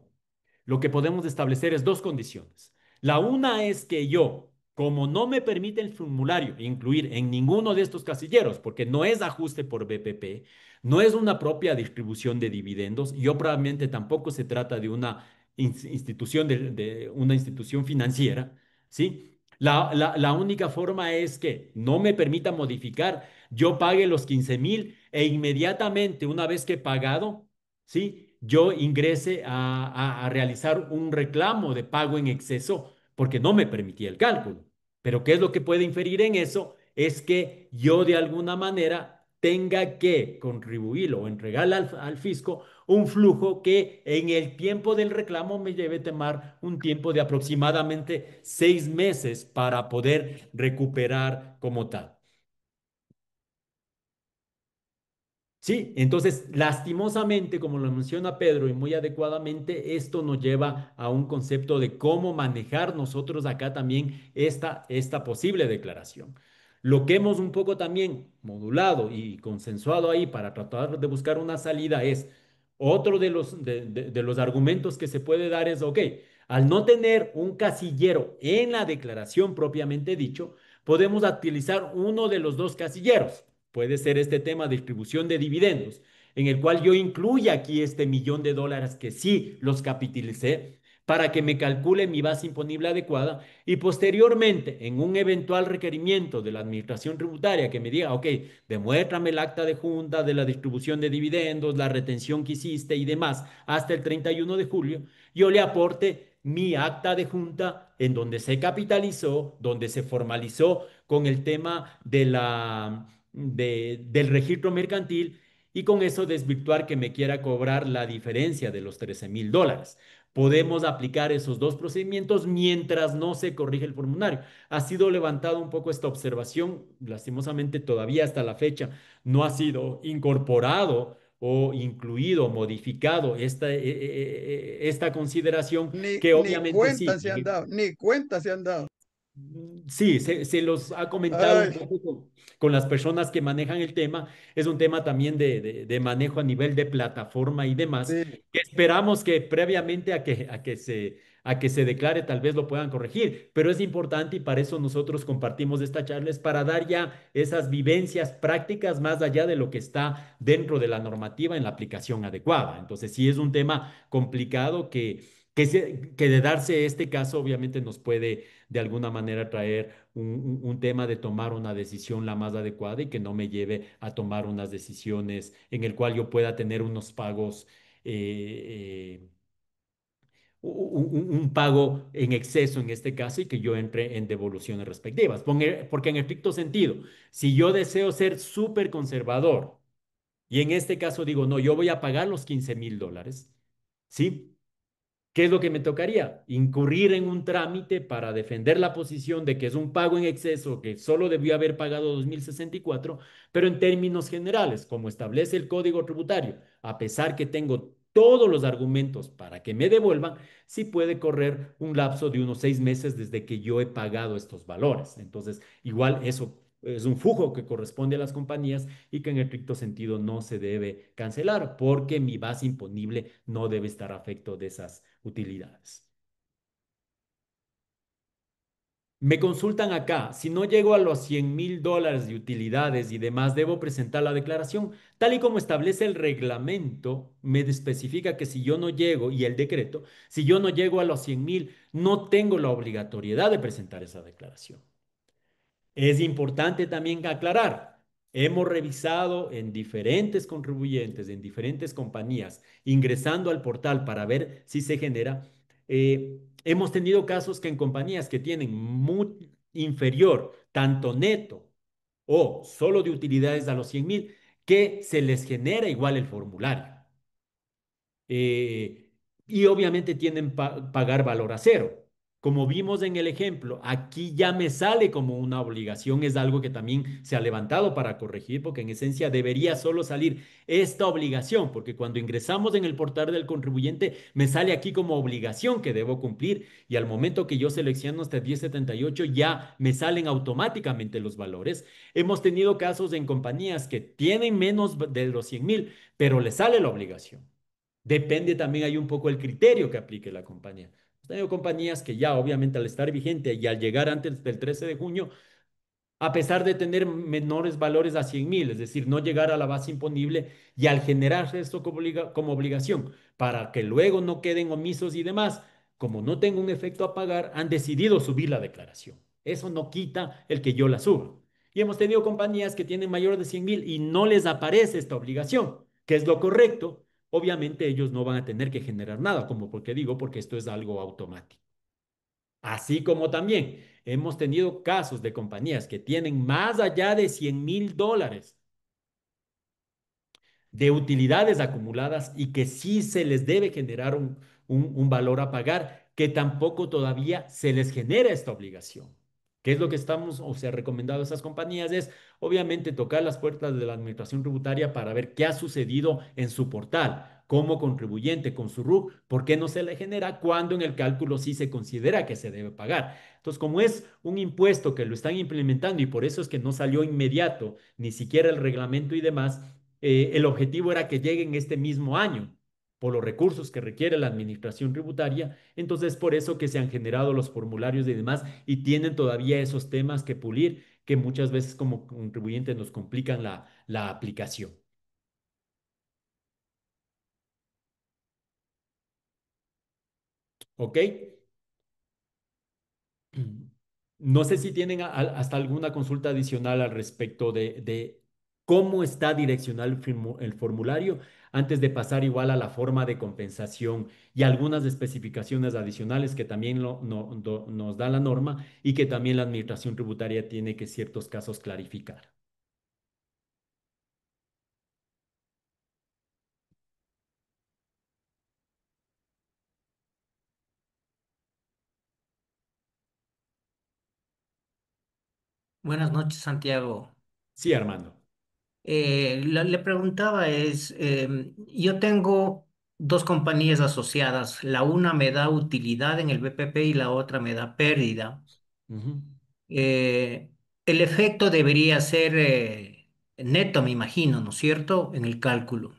Lo que podemos establecer es dos condiciones. La una es que yo, como no me permite el formulario incluir en ninguno de estos casilleros, porque no es ajuste por BPP, no es una propia distribución de dividendos, yo probablemente tampoco se trata de una institución de una institución financiera, ¿sí? La única forma es que no me permita modificar, yo pague los 15,000 e inmediatamente, una vez que he pagado, ¿sí? Yo ingrese a realizar un reclamo de pago en exceso porque no me permitía el cálculo. Pero ¿qué es lo que puede inferir en eso? Es que yo de alguna manera tenga que contribuir o entregarle al fisco un flujo que en el tiempo del reclamo me lleve a tomar un tiempo de aproximadamente 6 meses para poder recuperar como tal. Sí, entonces, lastimosamente, como lo menciona Pedro y muy adecuadamente, esto nos lleva a un concepto de cómo manejar nosotros acá también esta posible declaración. Lo que hemos un poco también modulado y consensuado ahí para tratar de buscar una salida es, otro de los argumentos que se puede dar es, ok, al no tener un casillero en la declaración propiamente dicho, podemos utilizar uno de los dos casilleros. Puede ser este tema de distribución de dividendos, en el cual yo incluya aquí este $1,000,000 que sí los capitalicé para que me calcule mi base imponible adecuada y posteriormente, en un eventual requerimiento de la administración tributaria que me diga, ok, demuéstrame el acta de junta de la distribución de dividendos, la retención que hiciste y demás hasta el 31 de julio, yo le aporte mi acta de junta en donde se capitalizó, donde se formalizó con el tema del registro mercantil y con eso desvirtuar que me quiera cobrar la diferencia de los $13,000. Podemos aplicar esos dos procedimientos mientras no se corrige el formulario. Ha sido levantada un poco esta observación, lastimosamente todavía hasta la fecha no ha sido incorporado o incluido, modificado esta consideración que Ni obviamente sí. cuenta se han dado, ni cuenta se han dado. Sí, se los ha comentado un Ay, poco con las personas que manejan el tema. Es un tema también de manejo a nivel de plataforma y demás, sí. que esperamos que previamente a que se declare tal vez lo puedan corregir, pero es importante y para eso nosotros compartimos esta charla, es para dar ya esas vivencias prácticas más allá de lo que está dentro de la normativa en la aplicación adecuada. Entonces, sí es un tema complicado que de darse este caso, obviamente nos puede de alguna manera traer un tema de tomar una decisión la más adecuada y que no me lleve a tomar unas decisiones en el cual yo pueda tener unos pagos, un pago en exceso en este caso y que yo entre en devoluciones respectivas. Porque en estricto sentido, si yo deseo ser súper conservador y en este caso digo, no, yo voy a pagar los $15,000, ¿sí? ¿Qué es lo que me tocaría? Incurrir en un trámite para defender la posición de que es un pago en exceso, que solo debió haber pagado 2,064, pero en términos generales, como establece el Código Tributario, a pesar que tengo todos los argumentos para que me devuelvan, sí puede correr un lapso de unos 6 meses desde que yo he pagado estos valores. Entonces, igual eso es un flujo que corresponde a las compañías y que en estricto sentido no se debe cancelar porque mi base imponible no debe estar afecto de esas utilidades. Me consultan acá, si no llego a los $100,000 de utilidades y demás, debo presentar la declaración. Tal y como establece el reglamento, me especifica que si yo no llego, y el decreto, si yo no llego a los 100,000, no tengo la obligatoriedad de presentar esa declaración. Es importante también aclarar, hemos revisado en diferentes contribuyentes, en diferentes compañías, ingresando al portal para ver si se genera. Hemos tenido casos que en compañías que tienen muy inferior, tanto neto o solo de utilidades a los 100,000, que se les genera igual el formulario. eh, y obviamente tienen pagar valor a cero. Como vimos en el ejemplo, aquí ya me sale como una obligación, es algo que también se ha levantado para corregir, porque en esencia debería solo salir esta obligación, porque cuando ingresamos en el portal del contribuyente, me sale aquí como obligación que debo cumplir, y al momento que yo selecciono hasta 1078 ya me salen automáticamente los valores. Hemos tenido casos en compañías que tienen menos de los 100,000, pero les sale la obligación. Depende también hay un poco el criterio que aplique la compañía. He tenido compañías que ya obviamente al estar vigente y al llegar antes del 13 de junio, a pesar de tener menores valores a 100,000, es decir, no llegar a la base imponible y al generarse esto como obligación para que luego no queden omisos y demás, como no tengo un efecto a pagar, han decidido subir la declaración. Eso no quita el que yo la suba. Y hemos tenido compañías que tienen mayor de 100,000 y no les aparece esta obligación, que es lo correcto. Obviamente ellos no van a tener que generar nada, como porque digo, porque esto es algo automático. Así como también hemos tenido casos de compañías que tienen más allá de $100,000 de utilidades acumuladas y que sí se les debe generar un valor a pagar, que tampoco todavía se les genera esta obligación. ¿Qué es lo que estamos, o sea, recomendado a esas compañías? Es obviamente tocar las puertas de la administración tributaria para ver qué ha sucedido en su portal, como contribuyente con su RUC, por qué no se le genera cuando en el cálculo sí se considera que se debe pagar. Entonces, como es un impuesto que lo están implementando y por eso es que no salió inmediato, ni siquiera el reglamento y demás, el objetivo era que lleguen este mismo año por los recursos que requiere la administración tributaria. Entonces, por eso que se han generado los formularios y demás y tienen todavía esos temas que pulir que muchas veces como contribuyentes nos complican la aplicación. ¿Ok? No sé si tienen hasta alguna consulta adicional al respecto de cómo está direccionado el formulario antes de pasar igual a la forma de compensación y algunas especificaciones adicionales que también nos da la norma y que también la administración tributaria tiene que ciertos casos clarificar. Buenas noches, Santiago. Sí, Armando. Le preguntaba yo tengo dos compañías asociadas, la una me da utilidad en el BPP y la otra me da pérdida. Ujú. Eh, el efecto debería ser neto, me imagino, ¿no es cierto? En el cálculo.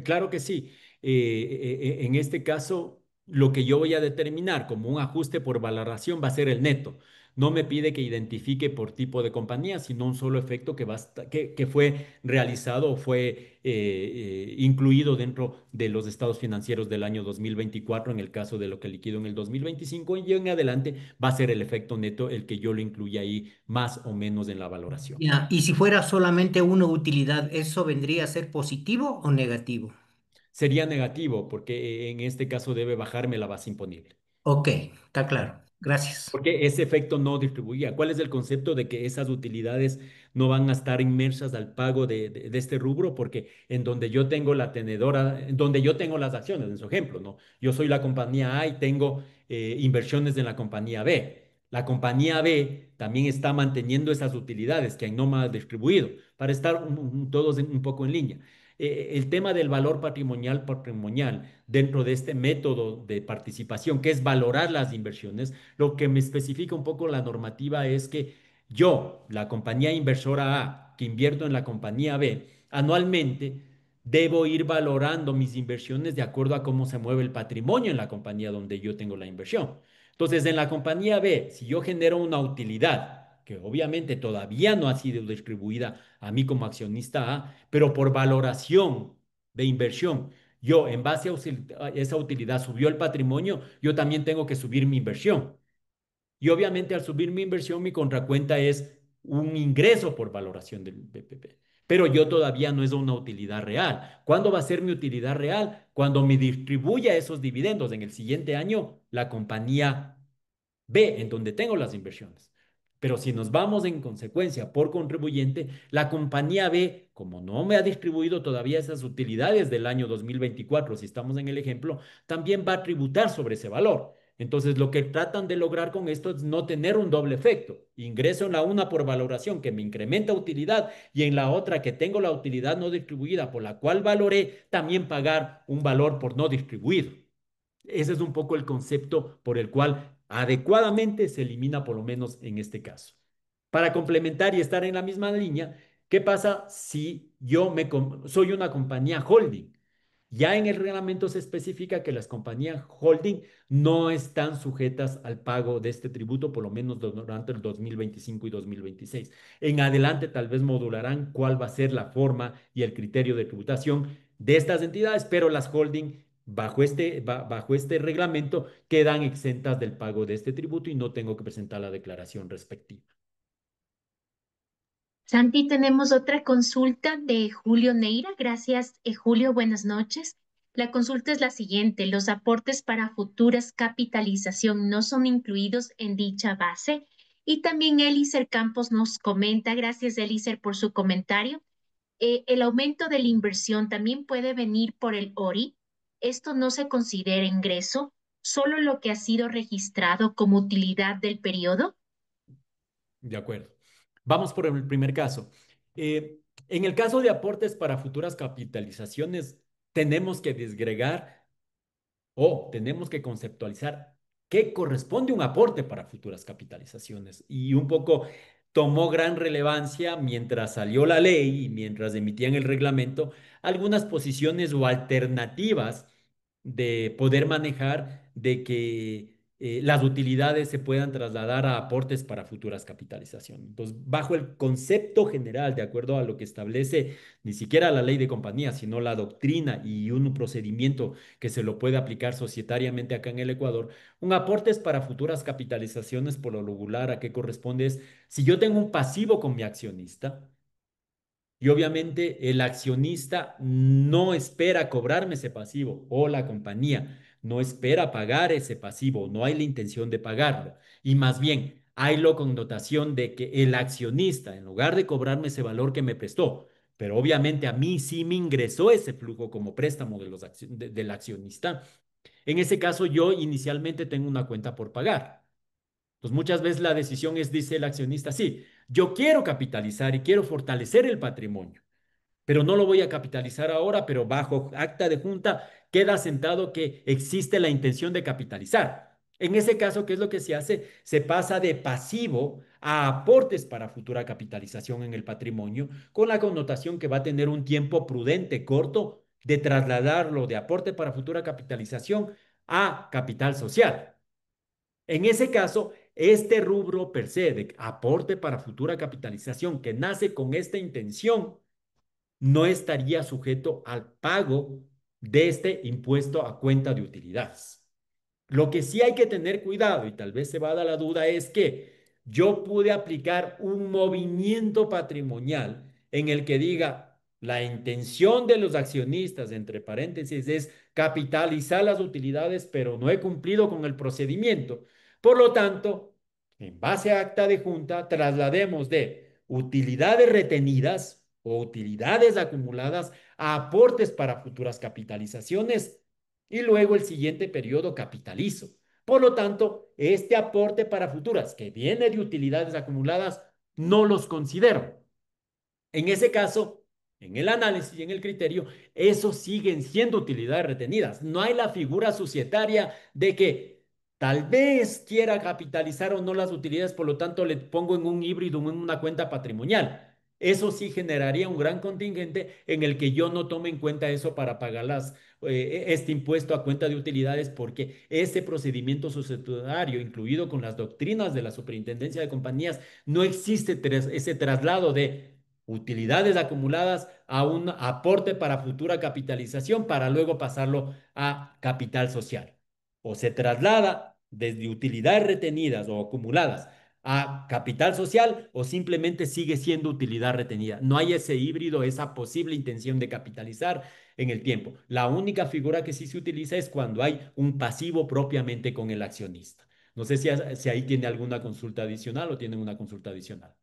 Claro que sí. En este caso, lo que yo voy a determinar como un ajuste por valoración va a ser el neto. No me pide que identifique por tipo de compañía, sino un solo efecto que fue realizado o fue incluido dentro de los estados financieros del año 2024, en el caso de lo que liquido en el 2025, y en adelante va a ser el efecto neto el que yo lo incluya ahí más o menos en la valoración. Ya, y si fuera solamente una utilidad, ¿eso vendría a ser positivo o negativo? Sería negativo porque en este caso debe bajarme la base imponible. Ok, está claro. Gracias. Porque ese efecto no distribuía. ¿Cuál es el concepto de que esas utilidades no van a estar inmersas al pago de este rubro? Porque en donde yo tengo la tenedora, en donde yo tengo las acciones, en su ejemplo, ¿no? Yo soy la compañía A y tengo inversiones en la compañía B. La compañía B también está manteniendo esas utilidades que no más distribuido para estar todos un poco en línea. El tema del valor patrimonial dentro de este método de participación, que es valorar las inversiones, lo que me especifica un poco la normativa es que yo, la compañía inversora A, que invierto en la compañía B, anualmente debo ir valorando mis inversiones de acuerdo a cómo se mueve el patrimonio en la compañía donde yo tengo la inversión. Entonces, en la compañía B, si yo genero una utilidad, que obviamente todavía no ha sido distribuida a mí como accionista A, pero por valoración de inversión, yo en base a esa utilidad subió el patrimonio, yo también tengo que subir mi inversión. Y obviamente al subir mi inversión, mi contracuenta es un ingreso por valoración del BPP. Pero yo todavía no es una utilidad real. ¿Cuándo va a ser mi utilidad real? Cuando me distribuya esos dividendos en el siguiente año, la compañía B, en donde tengo las inversiones. Pero si nos vamos en consecuencia por contribuyente, la compañía B, como no me ha distribuido todavía esas utilidades del año 2024, si estamos en el ejemplo, también va a tributar sobre ese valor. Entonces, lo que tratan de lograr con esto es no tener un doble efecto. Ingreso en la una por valoración que me incrementa utilidad y en la otra que tengo la utilidad no distribuida por la cual valoré, también pagar un valor por no distribuido. Ese es un poco el concepto por el cual adecuadamente se elimina, por lo menos en este caso. Para complementar y estar en la misma línea, ¿qué pasa si soy una compañía holding? Ya en el reglamento se especifica que las compañías holding no están sujetas al pago de este tributo, por lo menos durante el 2025 y 2026. En adelante tal vez modularán cuál va a ser la forma y el criterio de tributación de estas entidades, pero las holding bajo este reglamento quedan exentas del pago de este tributo y no tengo que presentar la declaración respectiva. Santi, tenemos otra consulta de Julio Neira. Gracias, Julio. Buenas noches. La consulta es la siguiente. Los aportes para futuras capitalización no son incluidos en dicha base. Y también Elícer Campos nos comenta, gracias Elícer por su comentario, el aumento de la inversión también puede venir por el ORI. Esto no se considera ingreso, solo lo que ha sido registrado como utilidad del periodo. De acuerdo. Vamos por el primer caso. En el caso de aportes para futuras capitalizaciones, tenemos que desgregar o tenemos que conceptualizar qué corresponde un aporte para futuras capitalizaciones. Y un poco tomó gran relevancia mientras salió la ley y mientras emitían el reglamento, algunas posiciones o alternativas de poder manejar de que las utilidades se puedan trasladar a aportes para futuras capitalizaciones. Entonces, bajo el concepto general, de acuerdo a lo que establece ni siquiera la ley de compañía, sino la doctrina y un procedimiento que se lo puede aplicar societariamente acá en el Ecuador, un aporte es para futuras capitalizaciones por lo regular a qué corresponde es si yo tengo un pasivo con mi accionista, y obviamente el accionista no espera cobrarme ese pasivo o la compañía no espera pagar ese pasivo, no hay la intención de pagarlo. Y más bien hay la connotación de que el accionista, en lugar de cobrarme ese valor que me prestó, pero obviamente a mí sí me ingresó ese flujo como préstamo del accionista, en ese caso yo inicialmente tengo una cuenta por pagar. Entonces muchas veces la decisión es, dice el accionista, sí, yo quiero capitalizar y quiero fortalecer el patrimonio, pero no lo voy a capitalizar ahora, pero bajo acta de junta queda sentado que existe la intención de capitalizar. En ese caso, ¿qué es lo que se hace? Se pasa de pasivo a aportes para futura capitalización en el patrimonio, con la connotación que va a tener un tiempo prudente, corto, de trasladarlo de aporte para futura capitalización a capital social. En ese caso, este rubro per se de aporte para futura capitalización que nace con esta intención no estaría sujeto al pago de este impuesto a cuenta de utilidades. Lo que sí hay que tener cuidado, y tal vez se va a dar la duda, es que yo pude aplicar un movimiento patrimonial en el que diga la intención de los accionistas, entre paréntesis, es capitalizar las utilidades, pero no he cumplido con el procedimiento. Por lo tanto, en base a acta de junta, traslademos de utilidades retenidas o utilidades acumuladas a aportes para futuras capitalizaciones y luego el siguiente periodo capitalizo. Por lo tanto, este aporte para futuras que viene de utilidades acumuladas, no los considero. En ese caso, en el análisis y en el criterio, esos siguen siendo utilidades retenidas. No hay la figura societaria de que tal vez quiera capitalizar o no las utilidades, por lo tanto le pongo en un híbrido, en una cuenta patrimonial. Eso sí generaría un gran contingente en el que yo no tome en cuenta eso para pagar este impuesto a cuenta de utilidades, porque ese procedimiento societario, incluido con las doctrinas de la Superintendencia de Compañías, no existe ese traslado de utilidades acumuladas a un aporte para futura capitalización para luego pasarlo a capital social. O se traslada desde utilidades retenidas o acumuladas a capital social o simplemente sigue siendo utilidad retenida. No hay ese híbrido, esa posible intención de capitalizar en el tiempo. La única figura que sí se utiliza es cuando hay un pasivo propiamente con el accionista. No sé si ahí tiene alguna consulta adicional o tienen una consulta adicional.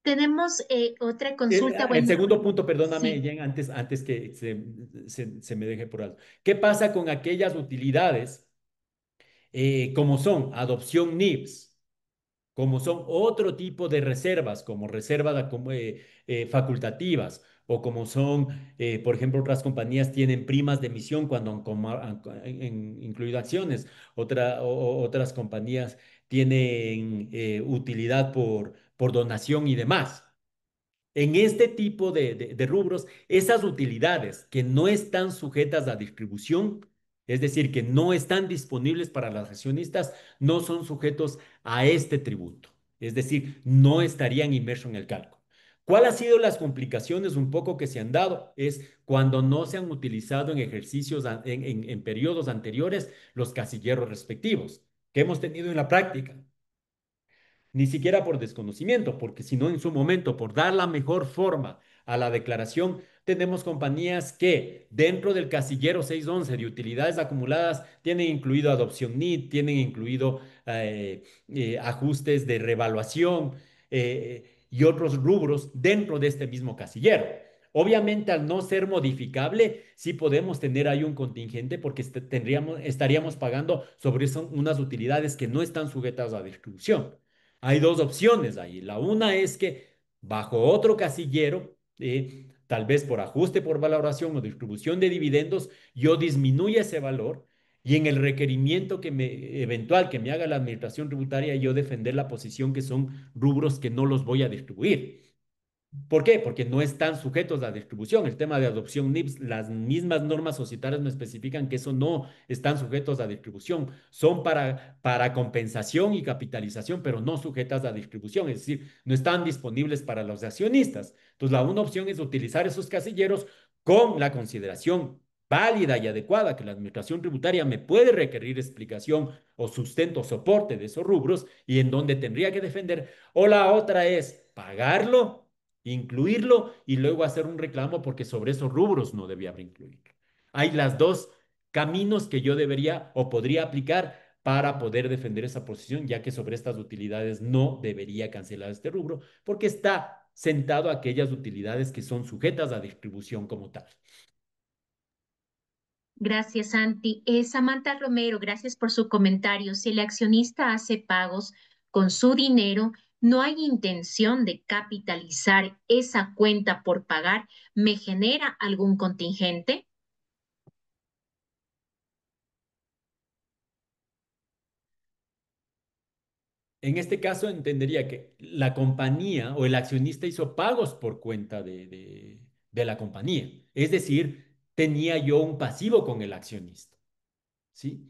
Tenemos otra El, consulta. el Bueno, segundo punto, perdóname, sí. Jen, antes que se me deje por alto. ¿Qué pasa con aquellas utilidades como son adopción NIPS, como son otro tipo de reservas, como reservas facultativas, o como son, por ejemplo, otras compañías tienen primas de emisión cuando han incluido acciones, otras compañías tienen utilidad por donación y demás? En este tipo de rubros, esas utilidades que no están sujetas a distribución, es decir, que no están disponibles para los accionistas, no son sujetos a este tributo. Es decir, no estarían inmersos en el cálculo. ¿Cuál ha sido las complicaciones un poco que se han dado? Es cuando no se han utilizado en ejercicios, en periodos anteriores, los casilleros respectivos que hemos tenido en la práctica, ni siquiera por desconocimiento, porque si no en su momento, por dar la mejor forma a la declaración, tenemos compañías que dentro del casillero 611 de utilidades acumuladas tienen incluido adopción NID, tienen incluido ajustes de revaluación y otros rubros dentro de este mismo casillero. Obviamente, al no ser modificable, sí podemos tener ahí un contingente porque estaríamos pagando sobre unas utilidades que no están sujetas a distribución. Hay dos opciones ahí. La una es que bajo otro casillero, tal vez por ajuste por valoración o distribución de dividendos, yo disminuya ese valor y en el requerimiento eventual que me haga la administración tributaria, yo defender la posición que son rubros que no los voy a distribuir. ¿Por qué? Porque no están sujetos a distribución. El tema de adopción NIPS, las mismas normas societarias me especifican que eso no están sujetos a distribución. Son para compensación y capitalización, pero no sujetas a distribución. Es decir, no están disponibles para los accionistas. Entonces, la una opción es utilizar esos casilleros con la consideración válida y adecuada que la administración tributaria me puede requerir explicación o sustento, soporte de esos rubros y en donde tendría que defender. O la otra es pagarlo, incluirlo y luego hacer un reclamo porque sobre esos rubros no debía haber incluirlo. Hay las dos caminos que yo debería o podría aplicar para poder defender esa posición, ya que sobre estas utilidades no debería cancelar este rubro, porque está sentado a aquellas utilidades que son sujetas a distribución como tal. Gracias, Santi. Samantha Romero, gracias por su comentario. Si el accionista hace pagos con su dinero, no hay intención de capitalizar esa cuenta por pagar, ¿me genera algún contingente? En este caso entendería que la compañía o el accionista hizo pagos por cuenta de la compañía. Es decir, tenía yo un pasivo con el accionista. ¿Sí?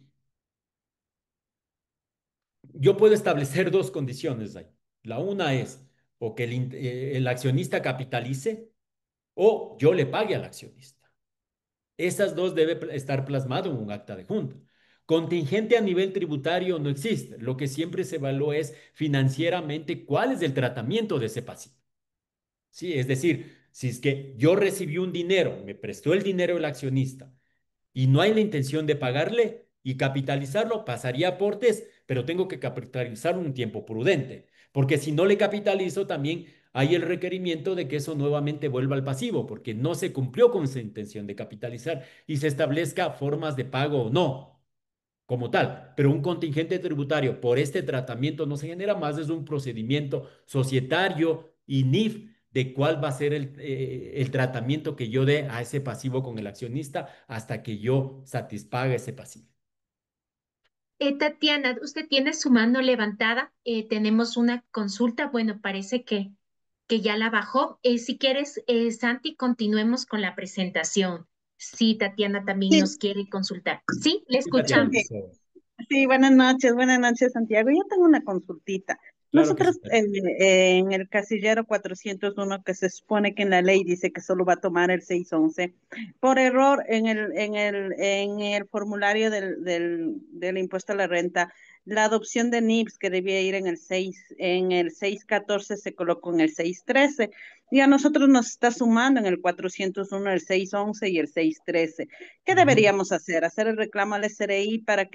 Yo puedo establecer dos condiciones ahí. La una es o que el accionista capitalice o yo le pague al accionista. Esas dos debe estar plasmado en un acta de junta. Contingente a nivel tributario no existe. Lo que siempre se evalúa es financieramente cuál es el tratamiento de ese pasivo. Sí, es decir, si es que yo recibí un dinero, me prestó el dinero el accionista y no hay la intención de pagarle y capitalizarlo, pasaría aportes, pero tengo que capitalizar un tiempo prudente, porque si no le capitalizo también hay el requerimiento de que eso nuevamente vuelva al pasivo, porque no se cumplió con esa intención de capitalizar y se establezca formas de pago o no, como tal. Pero un contingente tributario por este tratamiento no se genera más, es un procedimiento societario y NIF de cuál va a ser el tratamiento que yo dé a ese pasivo con el accionista hasta que yo satisfaga ese pasivo. Tatiana, usted tiene su mano levantada. Tenemos una consulta. Bueno, parece que ya la bajó. Si quieres, Santi, continuemos con la presentación. Sí, Tatiana también Sí, nos quiere consultar. Sí, le Sí, Tatiana, por ok. escuchamos. favor. Sí, buenas noches, Santiago. Yo tengo una consultita. Claro que sí, Nosotros Tatiana. en el casillero 401 que se supone que en la ley dice que solo va a tomar el 611, por error en el formulario del impuesto a la renta, la adopción de NIPS que debía ir en el 614 se colocó en el 613 y a nosotros nos está sumando en el 401 el 611 y el 613. ¿Qué Ujú. deberíamos hacer? ¿Hacer el reclamo al SRI para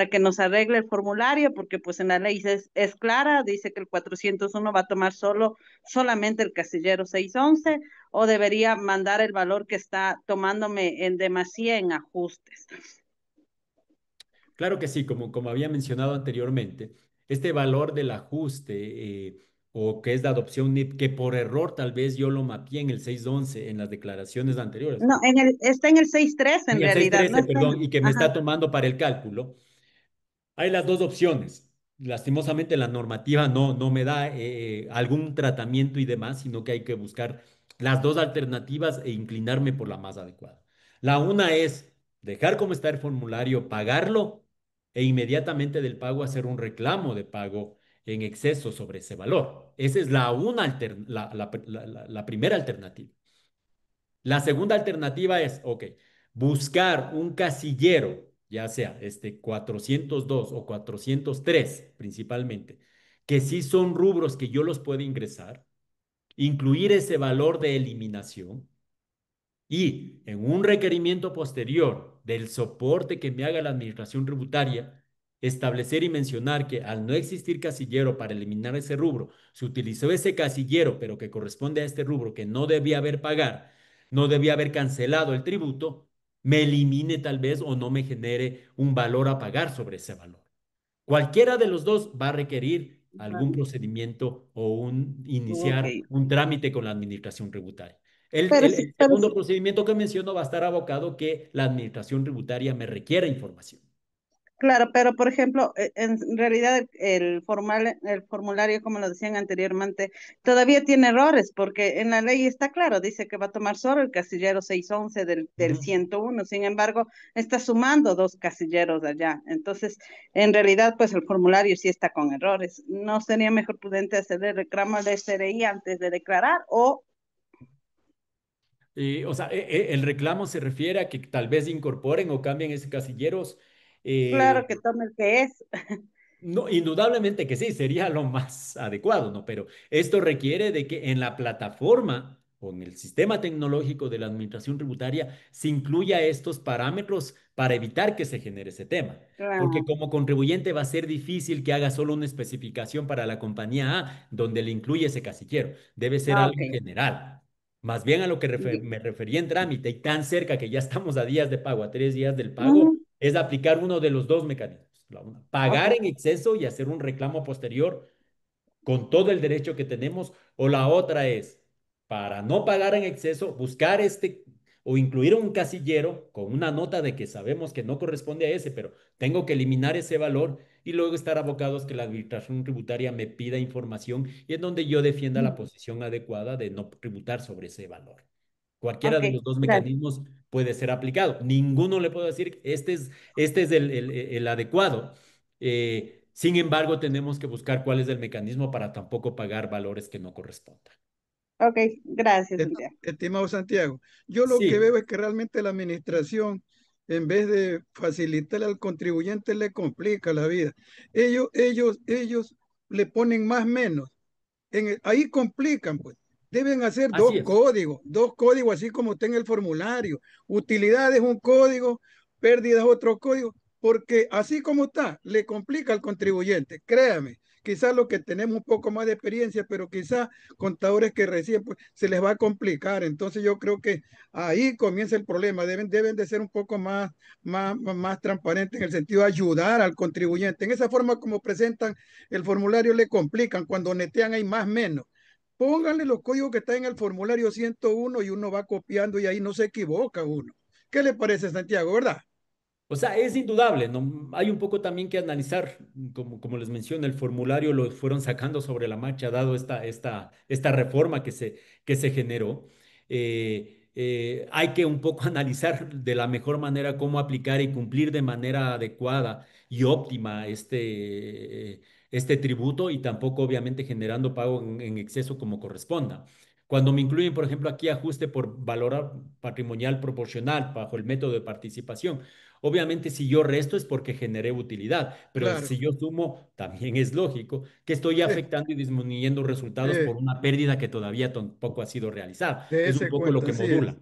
que nos arregle el formulario? Porque pues en la ley es clara, dice que el 401 va a tomar solamente el casillero 611, o debería mandar el valor que está tomándome en demasía en ajustes. Claro que sí, como había mencionado anteriormente, este valor del ajuste o que es la adopción NIP, que por error tal vez yo lo mapeé en el 611 en las declaraciones anteriores, No, está en el 613 en en el realidad, no 613, está en, perdón, y que me ajá, está tomando para el cálculo. Hay las dos opciones. Lastimosamente la normativa no me da algún tratamiento y demás, sino que hay que buscar las dos alternativas e inclinarme por la más adecuada. La una es dejar como está el formulario, pagarlo e inmediatamente del pago hacer un reclamo de pago en exceso sobre ese valor. Esa es la primera alternativa. La segunda alternativa es, ok, buscar un casillero, ya sea este 402 o 403 principalmente, que sí son rubros que yo los puedo ingresar, incluir ese valor de eliminación y en un requerimiento posterior del soporte que me haga la administración tributaria, establecer y mencionar que al no existir casillero para eliminar ese rubro, se utilizó ese casillero, pero que corresponde a este rubro que no debía haber pagar, no debía haber cancelado el tributo, me elimine tal vez o no me genere un valor a pagar sobre ese valor. Cualquiera de los dos va a requerir algún vale, procedimiento o ok. iniciar un trámite con la administración tributaria. El, Pero el- sí, el segundo procedimiento que menciono va a estar abocado que la administración tributaria me requiera información. claro, pero por ejemplo, en realidad el formulario, como lo decían anteriormente, todavía tiene errores, porque en la ley está claro, dice que va a tomar solo el casillero 611 del Ujú. 101. Sin embargo, está sumando dos casilleros allá. Entonces, en realidad, pues el formulario sí está con errores. ¿No sería mejor prudente hacer el reclamo al SRI antes de declarar? O O sea, el reclamo se refiere a que tal vez incorporen o cambien ese casilleros. claro eh, que tome el que es. No, indudablemente que sí, sería lo más adecuado, ¿no? Pero esto requiere de que en la plataforma o en el sistema tecnológico de la administración tributaria se incluya estos parámetros para evitar que se genere ese tema. Porque Claro. como contribuyente va a ser difícil que haga solo una especificación para la compañía A donde le incluye ese casillero. Debe ser Ah, algo ok. general. Más bien a lo que me refería en trámite y tan cerca que ya estamos a días de pago, a 3 días del pago, Ujú, es aplicar uno de los dos mecanismos. ok. Pagar en exceso y hacer un reclamo posterior con todo el derecho que tenemos. O la otra es, para no pagar en exceso, buscar o incluir un casillero con una nota de que sabemos que no corresponde a ese, pero tengo que eliminar ese valor y luego estar abocados que la administración tributaria me pida información y en donde yo defienda la posición adecuada de no tributar sobre ese valor. Cualquiera Ok, de los dos gracias. mecanismos puede ser aplicado. Ninguno le puedo decir, este es el adecuado. Sin embargo, tenemos que buscar cuál es el mecanismo para tampoco pagar valores que no correspondan. Ok, gracias, Santiago. Estimado Santiago, yo lo que Sí, veo es que realmente la administración, en vez de facilitarle al contribuyente, le complica la vida. Ellos le ponen más menos. Ahí complican, pues. Deben hacer así es. dos códigos así como está en el formulario. Utilidades un código, pérdidas otro código, porque así como está, le complica al contribuyente. Créame quizás los que tenemos un poco más de experiencia, pero quizás contadores que recién pues, se les va a complicar. Entonces yo creo que ahí comienza el problema. Deben de ser un poco más transparentes en el sentido de ayudar al contribuyente. En esa forma como presentan el formulario le complican. Cuando netean hay más menos. Pónganle los códigos que están en el formulario 101 y uno va copiando y ahí no se equivoca uno. ¿Qué le parece, Santiago, verdad? O sea, es indudable, ¿no? Hay un poco también que analizar, como les menciono, el formulario lo fueron sacando sobre la marcha, dado esta reforma que se generó. Hay que un poco analizar de la mejor manera cómo aplicar y cumplir de manera adecuada y óptima este tributo y tampoco obviamente generando pago en exceso como corresponda. Cuando me incluyen, por ejemplo, aquí ajuste por valor patrimonial proporcional bajo el método de participación. Obviamente, si yo resto es porque generé utilidad, pero Claro, si yo sumo, también es lógico que estoy sí, afectando y disminuyendo resultados sí, por una pérdida que todavía tampoco ha sido realizada. de Es un ese poco lo cuenta, que así es, modula.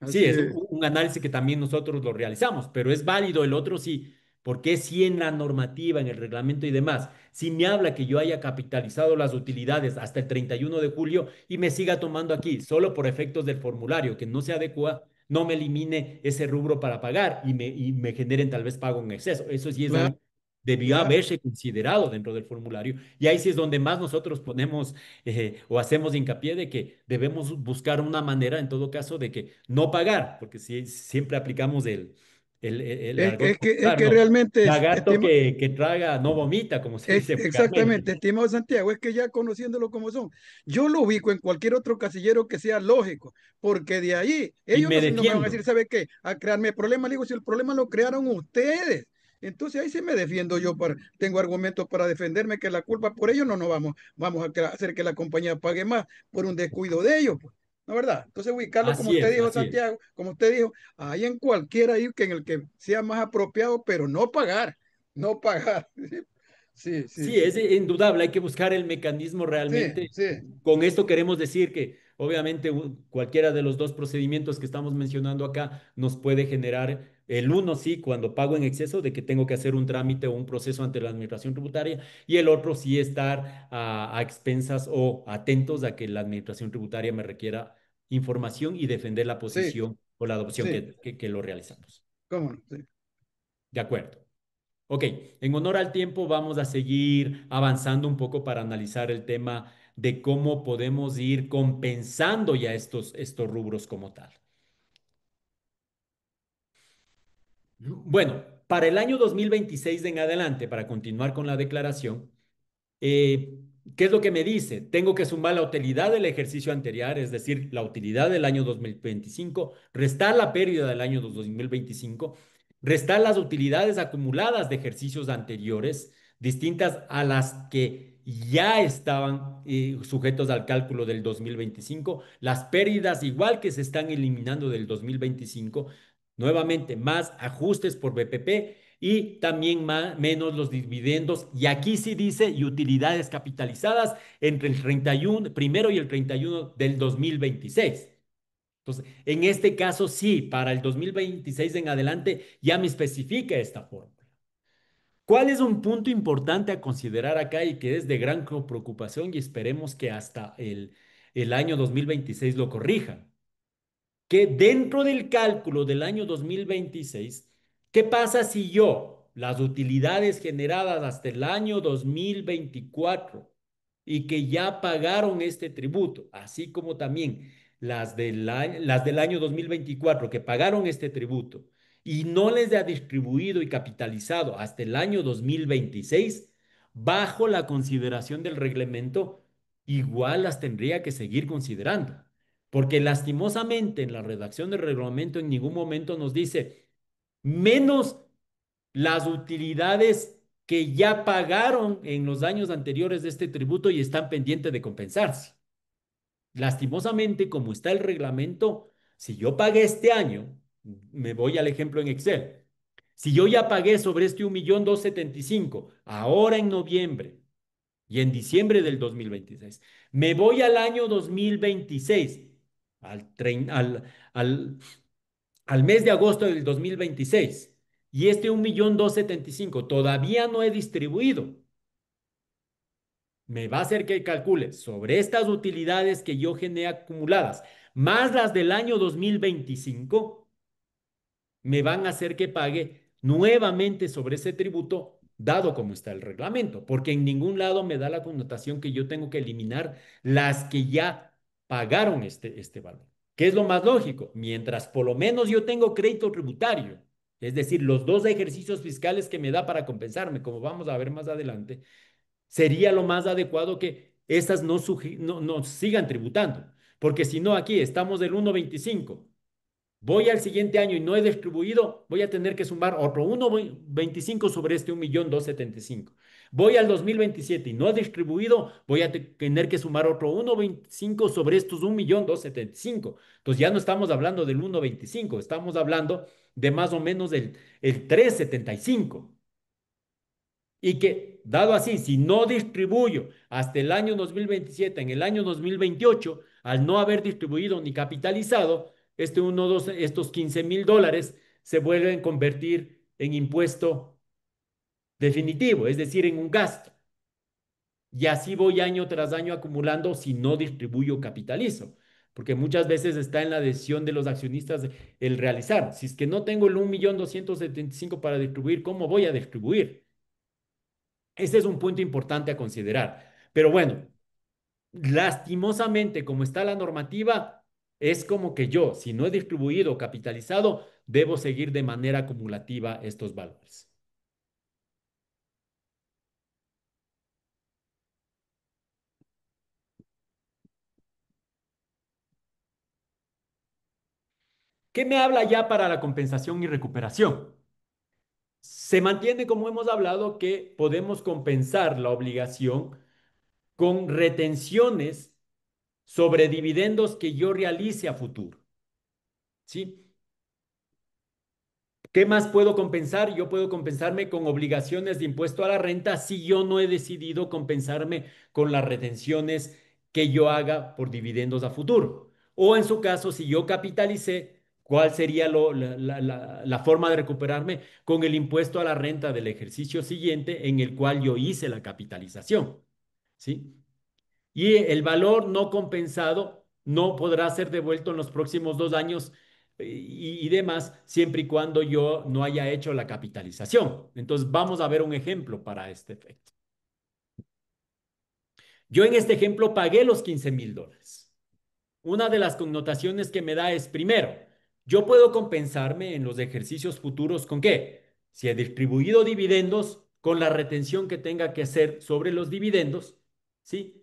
Sí, así es es. un análisis que también nosotros lo realizamos, pero es válido el otro sí, porque si en la normativa, en el reglamento y demás, si me habla que yo haya capitalizado las utilidades hasta el 31 de julio y me siga tomando aquí, solo por efectos del formulario, que no se adecua, no me elimine ese rubro para pagar y me generen tal vez pago en exceso. Eso sí es Claro, algo debió claro, haberse considerado dentro del formulario. Y ahí sí es donde más nosotros ponemos o hacemos hincapié de que debemos buscar una manera, en todo caso, de que no pagar, porque si siempre aplicamos el argot es popular, que no. realmente Ya gato que traga no vomita, como se dice exactamente, vulgarmente. estimado Santiago, es que ya conociéndolo como son, yo lo ubico en cualquier otro casillero que sea lógico, porque de ahí Y ellos me no me van a decir, defiendo. ¿sabe qué? A crearme problemas, le digo, si el problema lo crearon ustedes. Entonces ahí sí me defiendo yo, tengo argumentos para defenderme que la culpa por ellos no nos vamos a hacer que la compañía pague más por un descuido de ellos, pues. ¿No es verdad? Entonces ubicarlo como Así usted es, dijo, así es. Santiago, como usted dijo, ahí en cualquiera ahí que en el que sea más apropiado, pero no pagar, no pagar. Sí, sí, Sí, sí. es indudable, hay que buscar el mecanismo Sí, realmente. sí, Con esto queremos decir que obviamente cualquiera de los dos procedimientos que estamos mencionando acá nos puede generar el uno, sí, cuando pago en exceso de que tengo que hacer un trámite o un proceso ante la administración tributaria y el otro sí estar a expensas o atentos a que la administración tributaria me requiera información y defender la sí, posición o la adopción sí, que lo realizamos. cómo no, sí. De acuerdo. Ok, en honor al tiempo vamos a seguir avanzando un poco para analizar el tema de cómo podemos ir compensando ya estos rubros como tal. Bueno, para el año 2026 en adelante, para continuar con la declaración, eh, ¿qué es lo que me dice? Tengo que sumar la utilidad del ejercicio anterior, es decir, la utilidad del año 2025, restar la pérdida del año 2025, restar las utilidades acumuladas de ejercicios anteriores, distintas a las que ya estaban sujetos al cálculo del 2025, las pérdidas igual que se están eliminando del 2025, nuevamente más ajustes por BPP y también menos los dividendos. Y aquí sí dice y utilidades capitalizadas entre el 31 primero y el 31 del 2026. Entonces, en este caso sí, para el 2026 en adelante ya me especifica esta fórmula. ¿Cuál es un punto importante a considerar acá y que es de gran preocupación y esperemos que hasta el año 2026 lo corrija? Que dentro del cálculo del año 2026, ¿qué pasa si yo las utilidades generadas hasta el año 2024 y que ya pagaron este tributo, así como también las del año 2024 que pagaron este tributo y no les ha distribuido y capitalizado hasta el año 2026, bajo la consideración del reglamento, igual las tendría que seguir considerando? Porque lastimosamente en la redacción del reglamento en ningún momento nos dice menos las utilidades que ya pagaron en los años anteriores de este tributo y están pendientes de compensarse. Lastimosamente, como está el reglamento, si yo pagué este año, me voy al ejemplo en Excel, si yo ya pagué sobre este 1.275.000 ahora en noviembre y en diciembre del 2026, me voy al año 2026 al, al, al mes de agosto del 2026 y este 1.275.000 todavía no he distribuido. me va a hacer que calcule sobre estas utilidades que yo generé acumuladas, más las del año 2025, me van a hacer que pague nuevamente sobre ese tributo, dado como está el reglamento, porque en ningún lado me da la connotación que yo tengo que eliminar las que ya pagaron este valor. ¿Qué es lo más lógico? Mientras por lo menos yo tengo crédito tributario, es decir, los dos ejercicios fiscales que me da para compensarme, como vamos a ver más adelante, sería lo más adecuado que estas no sigan tributando, porque si no, aquí estamos del 1.25. Voy al siguiente año y no he distribuido, voy a tener que sumar otro 1.25 sobre este 1.275.000. Voy al 2027 y no he distribuido, voy a tener que sumar otro 1.25 sobre estos 1.275.000. Entonces ya no estamos hablando del 1.25, estamos hablando de más o menos el 3.75. Y que, dado así, si no distribuyo hasta el año 2027, en el año 2028, al no haber distribuido ni capitalizado, estos $15,000 se vuelven a convertir en impuesto definitivo, es decir, en un gasto. Y así voy año tras año acumulando si no distribuyo capitalizo. Porque muchas veces está en la decisión de los accionistas el realizar. Si es que no tengo el 1.275.000 para distribuir, ¿cómo voy a distribuir? Ese es un punto importante a considerar. Pero bueno, lastimosamente, como está la normativa, es como que yo, si no he distribuido o capitalizado, debo seguir de manera acumulativa estos valores. ¿Qué me habla ya para la compensación y recuperación? Se mantiene, como hemos hablado, que podemos compensar la obligación con retenciones sobre dividendos que yo realice a futuro. ¿Sí? ¿Qué más puedo compensar? Yo puedo compensarme con obligaciones de impuesto a la renta si yo no he decidido compensarme con las retenciones que yo haga por dividendos a futuro. O en su caso, si yo capitalicé, ¿cuál sería la forma de recuperarme? Con el impuesto a la renta del ejercicio siguiente en el cual yo hice la capitalización. ¿Sí? Y el valor no compensado no podrá ser devuelto en los próximos 2 años y demás, siempre y cuando yo no haya hecho la capitalización. Entonces, vamos a ver un ejemplo para este efecto. Yo en este ejemplo pagué los $15,000. Una de las connotaciones que me da es, primero, yo puedo compensarme en los ejercicios futuros ¿con qué? Si he distribuido dividendos, con la retención que tenga que hacer sobre los dividendos, ¿sí?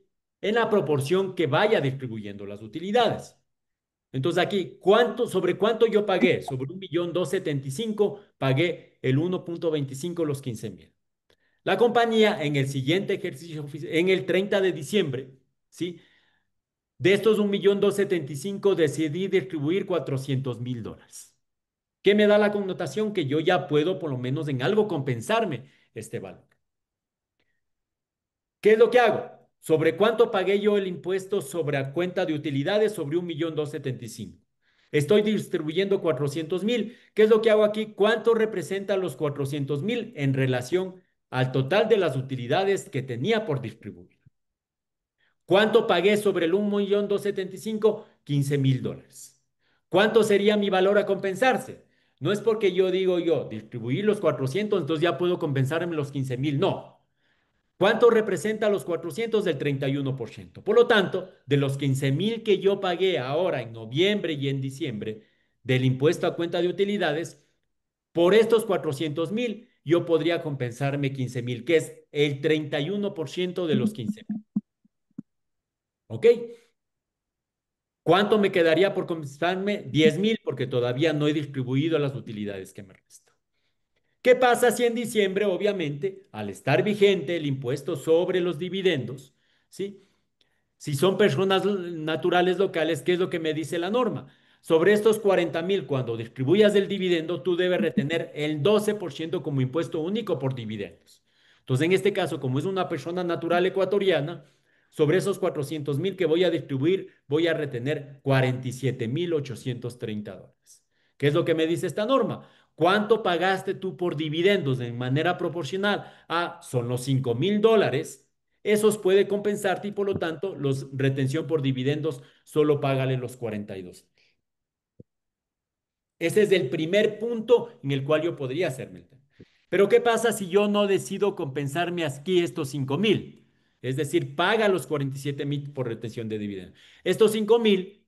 En la proporción que vaya distribuyendo las utilidades. Entonces aquí, ¿sobre cuánto yo pagué? Sobre 1.275.000, pagué el 1.25, los 15,000. La compañía en el siguiente ejercicio, en el 30 de diciembre, ¿sí? De estos 1.275.000 decidí distribuir $400,000. ¿Qué me da la connotación? Que yo ya puedo por lo menos en algo compensarme este valor. ¿Qué es lo que hago? ¿Sobre cuánto pagué yo el impuesto sobre la cuenta de utilidades? Sobre 1.275.000. Estoy distribuyendo 400,000. ¿Qué es lo que hago aquí? ¿Cuánto representan los 400,000 en relación al total de las utilidades que tenía por distribuir? ¿Cuánto pagué sobre el 1.275.000? $15,000. ¿Cuánto sería mi valor a compensarse? No es porque yo digo yo, distribuir los 400, entonces ya puedo compensarme los 15,000. No. ¿Cuánto representa los 400? Del 31%. Por lo tanto, de los 15,000 que yo pagué ahora en noviembre y en diciembre del impuesto a cuenta de utilidades, por estos 400,000 yo podría compensarme 15,000, que es el 31% de los 15,000. ¿Ok? ¿Cuánto me quedaría por compensarme? 10,000, porque todavía no he distribuido las utilidades que me restan. ¿Qué pasa si en diciembre, obviamente, al estar vigente el impuesto sobre los dividendos, ¿sí? Si son personas naturales locales, ¿qué es lo que me dice la norma? Sobre estos 40,000, cuando distribuyas el dividendo, tú debes retener el 12% como impuesto único por dividendos. Entonces, en este caso, como es una persona natural ecuatoriana, sobre esos 400,000 que voy a distribuir, voy a retener $47,830. ¿Qué es lo que me dice esta norma? ¿Cuánto pagaste tú por dividendos en manera proporcional? Ah, son los $5,000. Esos puede compensarte y por lo tanto, los retención por dividendos solo págale los 42. Ese es el primer punto en el cual yo podría hacerme el tema. Pero ¿qué pasa si yo no decido compensarme aquí estos 5,000? Es decir, paga los 47,000 por retención de dividendos. Estos 5,000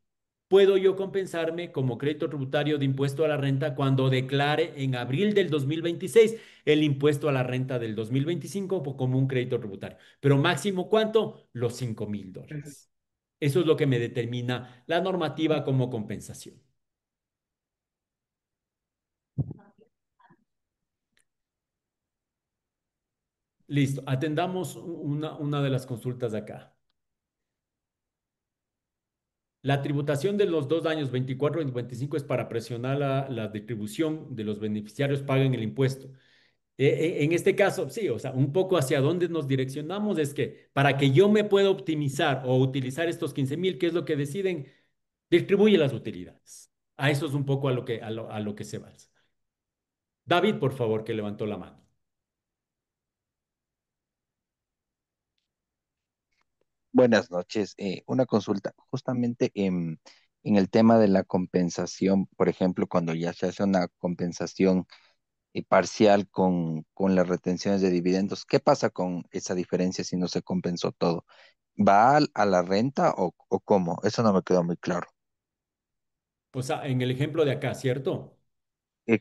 puedo yo compensarme como crédito tributario de impuesto a la renta cuando declare en abril del 2026 el impuesto a la renta del 2025 como un crédito tributario. Pero máximo, ¿cuánto? Los $5,000. Eso es lo que me determina la normativa como compensación. Listo, atendamos una de las consultas de acá. La tributación de los 2 años 24 y 25 es para presionar la distribución de los beneficiarios paguen el impuesto. En este caso, sí, o sea, un poco hacia dónde nos direccionamos es que para que yo me pueda optimizar o utilizar estos 15,000, ¿qué es lo que deciden? Distribuye las utilidades. A eso es un poco a lo que se va. David, por favor, que levantó la mano. Buenas noches. Una consulta. Justamente en el tema de la compensación, por ejemplo, cuando ya se hace una compensación parcial con las retenciones de dividendos, ¿qué pasa con esa diferencia si no se compensó todo? ¿Va a la renta o cómo? Eso no me quedó muy claro. O sea, en el ejemplo de acá, ¿cierto? Eh,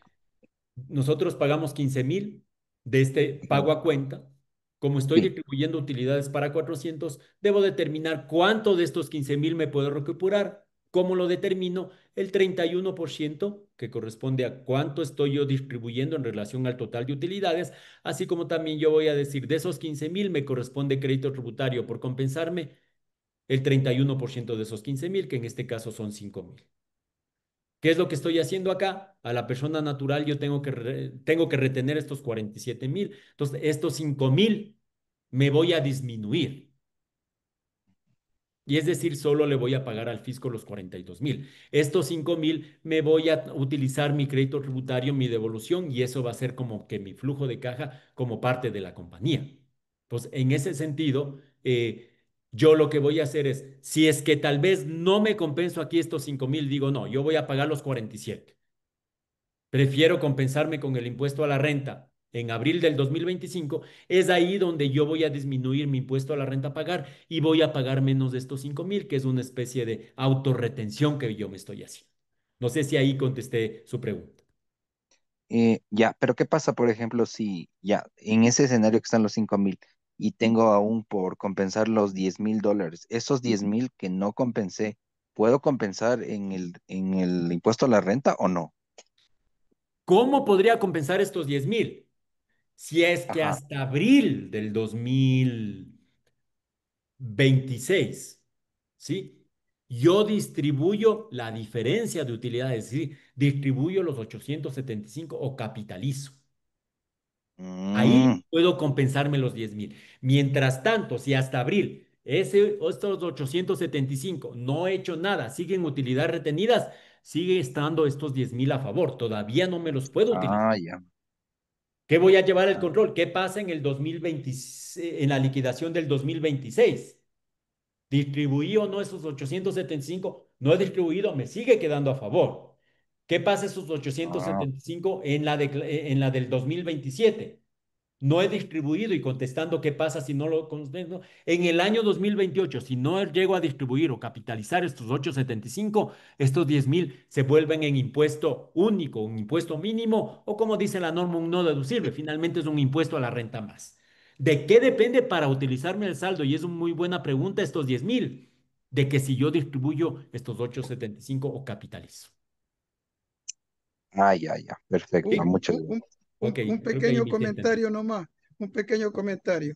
Nosotros pagamos 15,000 de este pago a cuenta. Como estoy sí. distribuyendo utilidades para 400, debo determinar cuánto de estos 15,000 me puedo recuperar. ¿Cómo lo determino? El 31%, que corresponde a cuánto estoy yo distribuyendo en relación al total de utilidades, así como también yo voy a decir, de esos 15,000 me corresponde crédito tributario por compensarme el 31% de esos 15,000, que en este caso son 5,000. ¿Qué es lo que estoy haciendo acá? A la persona natural yo tengo que retener estos 47,000. Entonces, estos 5,000 me voy a disminuir. Y es decir, solo le voy a pagar al fisco los 42,000. Estos 5,000 me voy a utilizar mi crédito tributario, mi devolución, y eso va a ser como que mi flujo de caja como parte de la compañía. Pues en ese sentido, yo lo que voy a hacer es, si es que tal vez no me compenso aquí estos 5,000, digo, no, yo voy a pagar los 47. Prefiero compensarme con el impuesto a la renta en abril del 2025. Es ahí donde yo voy a disminuir mi impuesto a la renta a pagar y voy a pagar menos de estos 5,000, que es una especie de autorretención que yo me estoy haciendo. No sé si ahí contesté su pregunta. Ya, pero ¿qué pasa, por ejemplo, si ya en ese escenario que están los 5,000 y tengo aún por compensar los $10,000? Esos 10,000 que no compensé, ¿puedo compensar en el impuesto a la renta o no? ¿Cómo podría compensar estos 10,000? Si es que Ajá. hasta abril del 2026, ¿sí? Yo distribuyo la diferencia de utilidades, es decir, distribuyo los 875 o capitalizo. Ahí Mm, puedo compensarme los 10,000. Mientras tanto, si hasta abril estos 875 no he hecho nada, siguen utilidades retenidas, sigue estando estos 10,000 a favor. Todavía no me los puedo utilizar. ya. ¿Qué voy a llevar el control? ¿Qué pasa en el 2020, en la liquidación del 2026? ¿Distribuí o no esos 875? No he distribuido, me sigue quedando a favor. ¿Qué pasa esos ochocientos Ah, setenta y cinco en la del 2027? No he distribuido y contestando qué pasa si no lo contesto. En el año 2028, si no llego a distribuir o capitalizar estos 875, estos 10,000 se vuelven en impuesto único, un impuesto mínimo o como dice la norma, un no deducible. Finalmente es un impuesto a la renta más. ¿De qué depende para utilizarme el saldo? Y es una muy buena pregunta estos 10,000. De que si yo distribuyo estos 875 o capitalizo. ya. Perfecto. Un, ¿Sí? Muchas gracias. un, Ok, un creo que ahí pequeño me hice entender. comentario nomás, un pequeño comentario.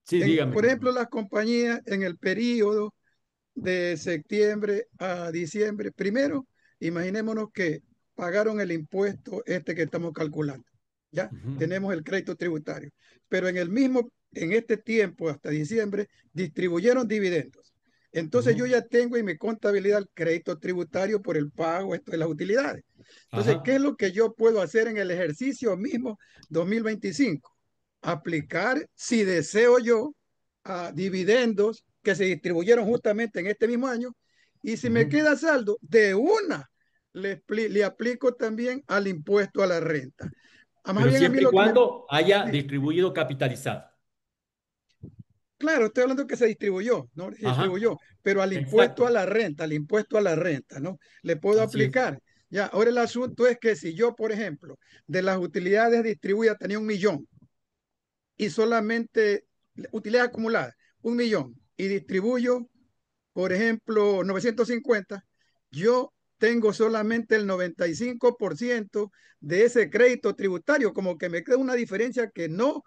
Sí, dígame, Por por favor. ejemplo, las compañías en el periodo de septiembre a diciembre, primero, imaginémonos que pagaron el impuesto este que estamos calculando. Ya Ujú. tenemos el crédito tributario, pero en este tiempo hasta diciembre, distribuyeron dividendos. Entonces yo Ujú. ya tengo en mi contabilidad el crédito tributario por el pago esto de las utilidades. Entonces, ¿qué Ajá. es lo que yo puedo hacer en el ejercicio mismo 2025? Aplicar, si deseo yo, a dividendos que se distribuyeron justamente en este mismo año. Y si me Ujú. queda saldo, de una le aplico también al impuesto a la renta. Más Pero bien a mí siempre y lo que me... cuando haya Sí, distribuido capitalizado. claro, estoy hablando que se distribuyó, ¿no? Se Ajá, distribuyó, pero exacto. al impuesto a la renta, ¿no? Le puedo Así es. aplicar. Ya, ahora el asunto es que si yo, por ejemplo, de las utilidades distribuidas tenía 1 millón y solamente utilidades acumuladas, 1 millón, y distribuyo, por ejemplo, 950, yo tengo solamente el 95% de ese crédito tributario, como que me queda una diferencia que no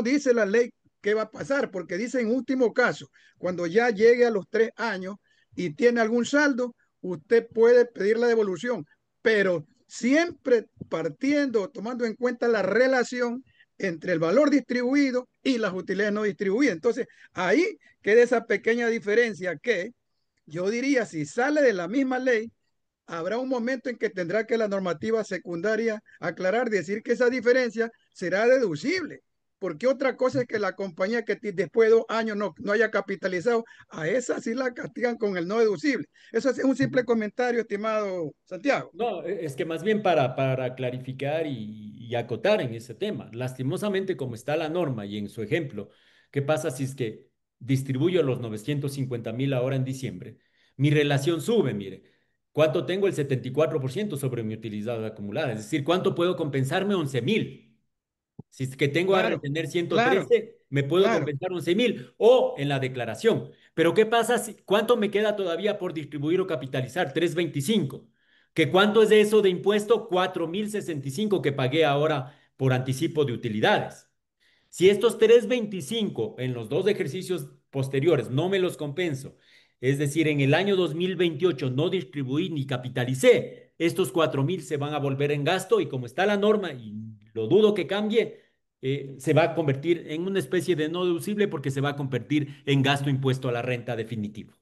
dice la ley qué va a pasar, porque dice en último caso, cuando ya llegue a los 3 años y tiene algún saldo, usted puede pedir la devolución, pero siempre partiendo, tomando en cuenta la relación entre el valor distribuido y las utilidades no distribuidas. Entonces, ahí queda esa pequeña diferencia que yo diría, si sale de la misma ley, habrá un momento en que tendrá que la normativa secundaria aclarar, decir que esa diferencia será deducible. Porque otra cosa es que la compañía que después de 2 años no haya capitalizado, a esa sí la castigan con el no deducible. Eso es un simple comentario, estimado Santiago. No, es que más bien para clarificar y acotar en ese tema. Lastimosamente, como está la norma y en su ejemplo, ¿qué pasa si es que distribuyo los 950.000 ahora en diciembre? Mi relación sube, mire. ¿Cuánto tengo? El 74% sobre mi utilidad acumulada. Es decir, ¿cuánto puedo compensarme? 11.000. Si es que tengo a Claro, retener claro, 113, me puedo claro. compensar 11.000 o en la declaración. Pero ¿qué pasa si, cuánto me queda todavía por distribuir o capitalizar? 325. ¿Qué cuánto es de eso de impuesto? 4.065 que pagué ahora por anticipo de utilidades. Si estos 325 en los dos ejercicios posteriores no me los compenso, es decir, en el año 2028 no distribuí ni capitalicé, estos 4.000 se van a volver en gasto y como está la norma, y lo dudo que cambie, se va a convertir en una especie de no deducible porque se va a convertir en gasto impuesto a la renta definitivo.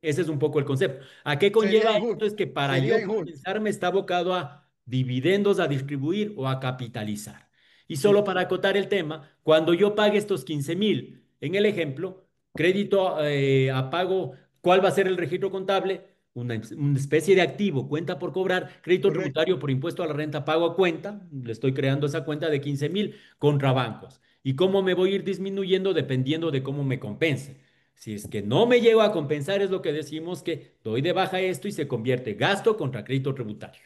Ese es un poco el concepto. ¿A qué conlleva Sería esto? injusto, Es que para sería yo injusto. compensarme está abocado a dividendos a distribuir o a capitalizar. Y Sí, solo para acotar el tema, cuando yo pague estos 15.000, en el ejemplo, crédito a pago, ¿cuál va a ser el registro contable? Una especie de activo, cuenta por cobrar, crédito correcto. tributario por impuesto a la renta, pago a cuenta, le estoy creando esa cuenta de 15.000 contra bancos. ¿Y cómo me voy a ir disminuyendo dependiendo de cómo me compense? Si es que no me llego a compensar, es lo que decimos que doy de baja esto y se convierte gasto contra crédito tributario.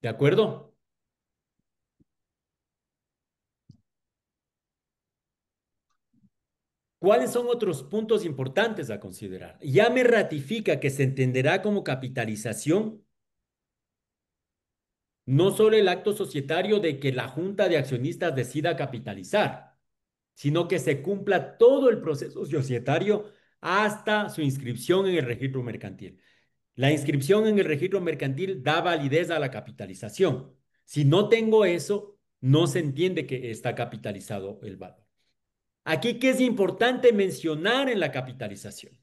¿De acuerdo? ¿Cuáles son otros puntos importantes a considerar? Ya me ratifica que se entenderá como capitalización no solo el acto societario de que la junta de accionistas decida capitalizar, sino que se cumpla todo el proceso societario hasta su inscripción en el registro mercantil. La inscripción en el registro mercantil da validez a la capitalización. Si no tengo eso, no se entiende que está capitalizado el valor. Aquí, ¿qué es importante mencionar en la capitalización?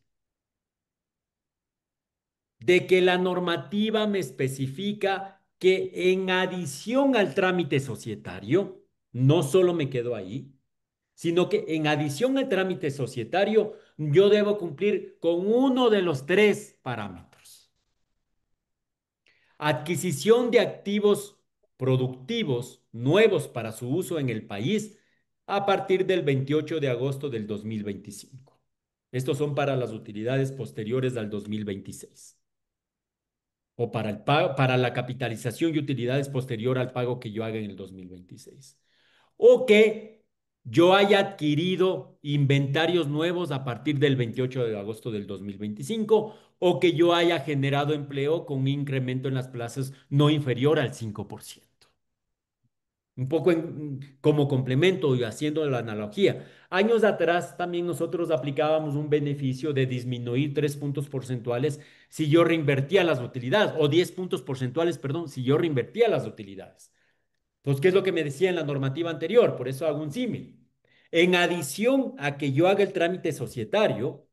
De que la normativa me especifica que en adición al trámite societario, no solo me quedo ahí, sino que en adición al trámite societario, yo debo cumplir con uno de los tres parámetros. Adquisición de activos productivos nuevos para su uso en el país a partir del 28 de agosto del 2025. Estos son para las utilidades posteriores al 2026 o para el pago, para la capitalización y utilidades posterior al pago que yo haga en el 2026. O que yo haya adquirido inventarios nuevos a partir del 28 de agosto del 2025 o que yo haya generado empleo con un incremento en las plazas no inferior al 5%. Un poco como complemento y haciendo la analogía. Años atrás también nosotros aplicábamos un beneficio de disminuir 3 puntos porcentuales si yo reinvertía las utilidades, o 10 puntos porcentuales, perdón, si yo reinvertía las utilidades. Pues, ¿qué es lo que me decía en la normativa anterior? Por eso hago un símil. En adición a que yo haga el trámite societario,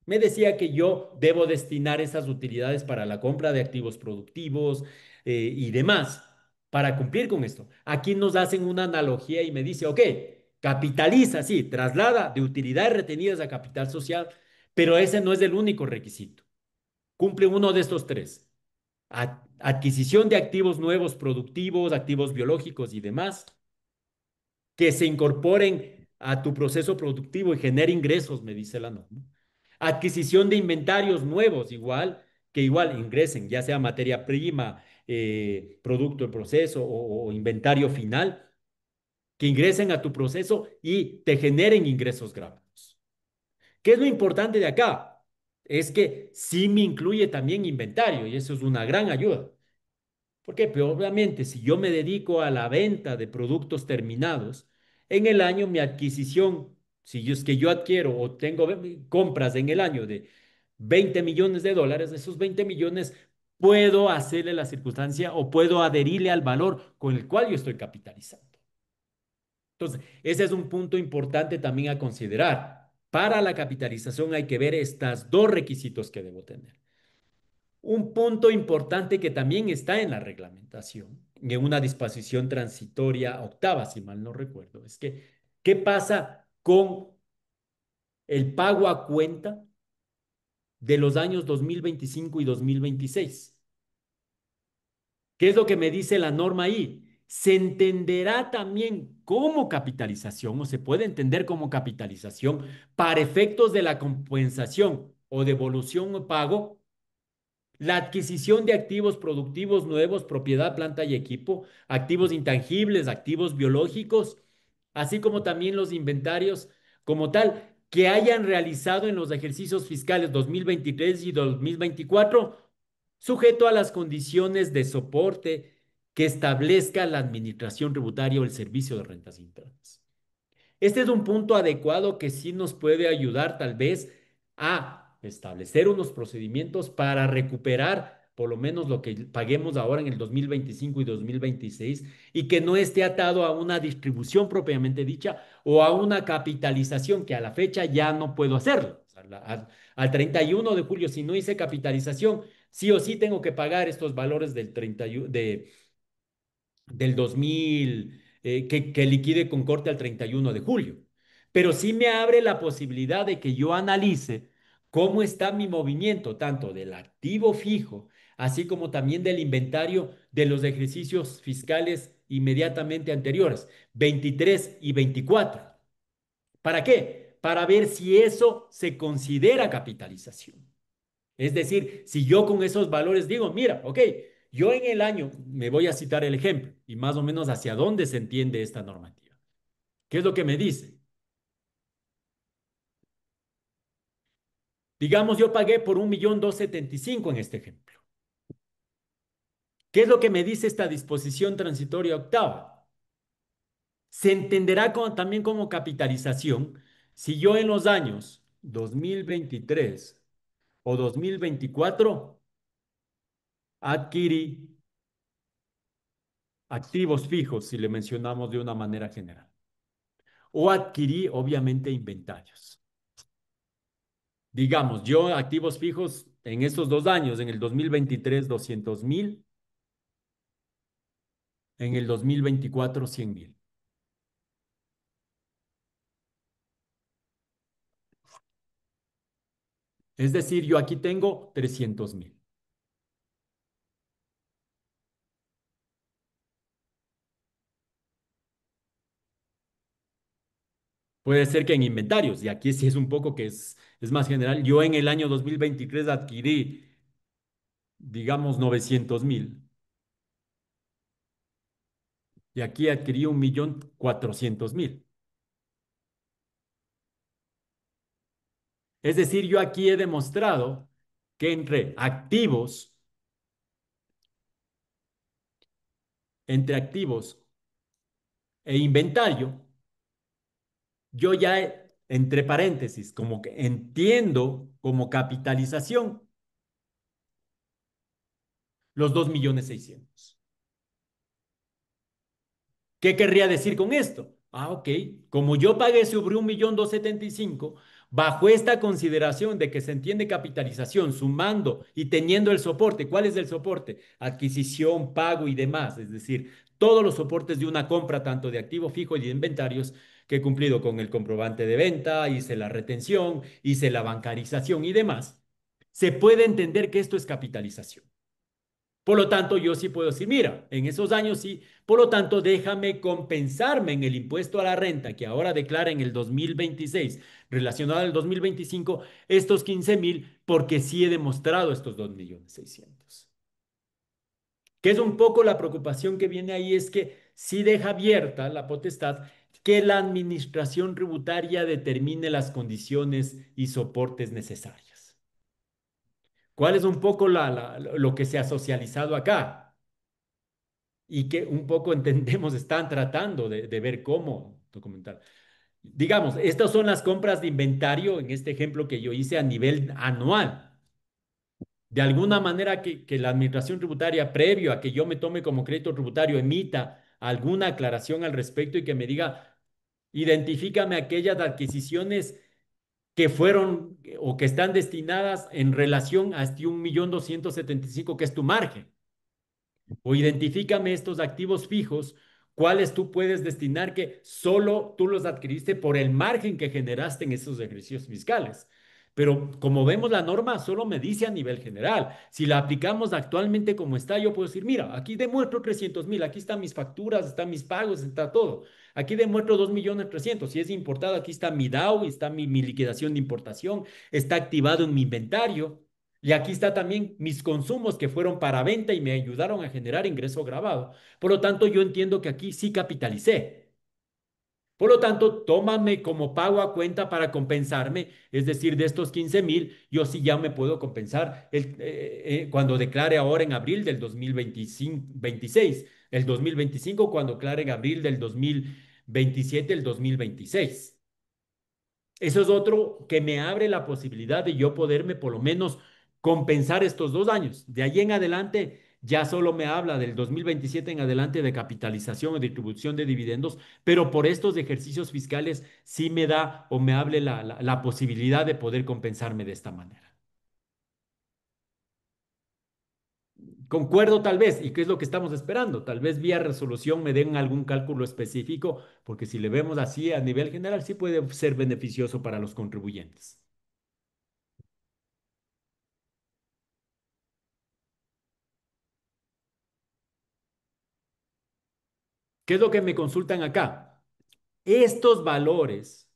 me decía que yo debo destinar esas utilidades para la compra de activos productivos y demás, para cumplir con esto. Aquí nos hacen una analogía y me dice, ok, Capitaliza, sí, traslada de utilidades retenidas a capital social, pero ese no es el único requisito. Cumple uno de estos tres. Adquisición de activos nuevos productivos, activos biológicos y demás, que se incorporen a tu proceso productivo y genere ingresos, me dice la norma. Adquisición de inventarios nuevos, que igual ingresen, ya sea materia prima, producto en proceso o inventario final, que ingresen a tu proceso y te generen ingresos gráficos. ¿Qué es lo importante de acá? Es que sí me incluye también inventario y eso es una gran ayuda. ¿Por qué? Pero obviamente, si yo me dedico a la venta de productos terminados, en el año mi adquisición, si es que yo adquiero o tengo compras en el año de 20 millones de dólares, esos 20 millones puedo hacerle la circunstancia o puedo adherirle al valor con el cual yo estoy capitalizando. Entonces, ese es un punto importante también a considerar. Para la capitalización hay que ver estos dos requisitos que debo tener. Un punto importante que también está en la reglamentación, en una disposición transitoria octava, si mal no recuerdo, es que, ¿qué pasa con el pago a cuenta de los años 2025 y 2026? ¿Qué es lo que me dice la norma ahí? Se entenderá también como capitalización o se puede entender como capitalización para efectos de la compensación o devolución o pago la adquisición de activos productivos nuevos, propiedad, planta y equipo, activos intangibles, activos biológicos, así como también los inventarios como tal que hayan realizado en los ejercicios fiscales 2023 y 2024, sujeto a las condiciones de soporte que establezca la Administración Tributaria o el Servicio de Rentas Internas. Este es un punto adecuado que sí nos puede ayudar tal vez a establecer unos procedimientos para recuperar por lo menos lo que paguemos ahora en el 2025 y 2026 y que no esté atado a una distribución propiamente dicha o a una capitalización que a la fecha ya no puedo hacerlo. O sea, al 31 de julio, si no hice capitalización, sí o sí tengo que pagar estos valores del 31, del 2000, que liquide con corte al 31 de julio. Pero sí me abre la posibilidad de que yo analice cómo está mi movimiento, tanto del activo fijo, así como también del inventario de los ejercicios fiscales inmediatamente anteriores, 23 y 24. ¿Para qué? Para ver si eso se considera capitalización. Es decir, si yo con esos valores digo, mira, ok, yo en el año, me voy a citar el ejemplo y más o menos hacia dónde se entiende esta normativa. ¿Qué es lo que me dice? Digamos, yo pagué por 1.275.000 en este ejemplo. ¿Qué es lo que me dice esta disposición transitoria octava? Se entenderá también como capitalización si yo en los años 2023 o 2024 adquirí activos fijos, si le mencionamos de una manera general, o adquirí, obviamente, inventarios. Digamos, yo activos fijos en estos 2 años, en el 2023, 200.000, en el 2024, 100.000. Es decir, yo aquí tengo 300.000. Puede ser que en inventarios, y aquí sí es un poco que es más general. Yo en el año 2023 adquirí, digamos, 900.000. Y aquí adquirí 1.400.000. Es decir, yo aquí he demostrado que entre activos e inventario, yo ya, entre paréntesis, como que entiendo como capitalización los 2.600.000. ¿Qué querría decir con esto? Ah, ok, como yo pagué sobre 1.275.000, bajo esta consideración de que se entiende capitalización, sumando y teniendo el soporte, ¿cuál es el soporte? Adquisición, pago y demás, es decir, todos los soportes de una compra, tanto de activo fijo y de inventarios, que he cumplido con el comprobante de venta, hice la retención, hice la bancarización y demás, se puede entender que esto es capitalización. Por lo tanto, yo sí puedo decir, mira, en esos años sí, por lo tanto, déjame compensarme en el impuesto a la renta que ahora declara en el 2026 relacionado al 2025 estos 15.000 porque sí he demostrado estos 2.600.000. Que es un poco la preocupación que viene ahí, es que sí deja abierta la potestad que la administración tributaria determine las condiciones y soportes necesarias. ¿Cuál es un poco lo que se ha socializado acá? Y que un poco entendemos están tratando de ver cómo documentar. Digamos, estas son las compras de inventario en este ejemplo que yo hice a nivel anual. De alguna manera que la administración tributaria, previo a que yo me tome como crédito tributario, emita alguna aclaración al respecto y que me diga, identifícame aquellas adquisiciones que fueron o que están destinadas en relación a este 1.275.000 que es tu margen. O identifícame estos activos fijos, cuáles tú puedes destinar que solo tú los adquiriste por el margen que generaste en esos ejercicios fiscales. Pero como vemos, la norma solo me dice a nivel general. Si la aplicamos actualmente como está, yo puedo decir, mira, aquí demuestro 300.000, aquí están mis facturas, están mis pagos, está todo. Aquí demuestro 2.300.000. Si es importado, aquí está mi DAO, está mi liquidación de importación, está activado en mi inventario. Y aquí está también mis consumos que fueron para venta y me ayudaron a generar ingreso grabado. Por lo tanto, yo entiendo que aquí sí capitalicé. Por lo tanto, tómame como pago a cuenta para compensarme, es decir, de estos 15.000, yo sí ya me puedo compensar cuando declare ahora en abril del 2025, 26, el 2025, cuando declare en abril del 2027, el 2026. Eso es otro que me abre la posibilidad de yo poderme por lo menos compensar estos 2 años. De ahí en adelante ya solo me habla del 2027 en adelante de capitalización o distribución de dividendos, pero por estos ejercicios fiscales sí me da o me hable la posibilidad de poder compensarme de esta manera. Concuerdo tal vez, ¿y qué es lo que estamos esperando? Tal vez vía resolución me den algún cálculo específico, porque si le vemos así a nivel general, sí puede ser beneficioso para los contribuyentes. ¿Qué es lo que me consultan acá? Estos valores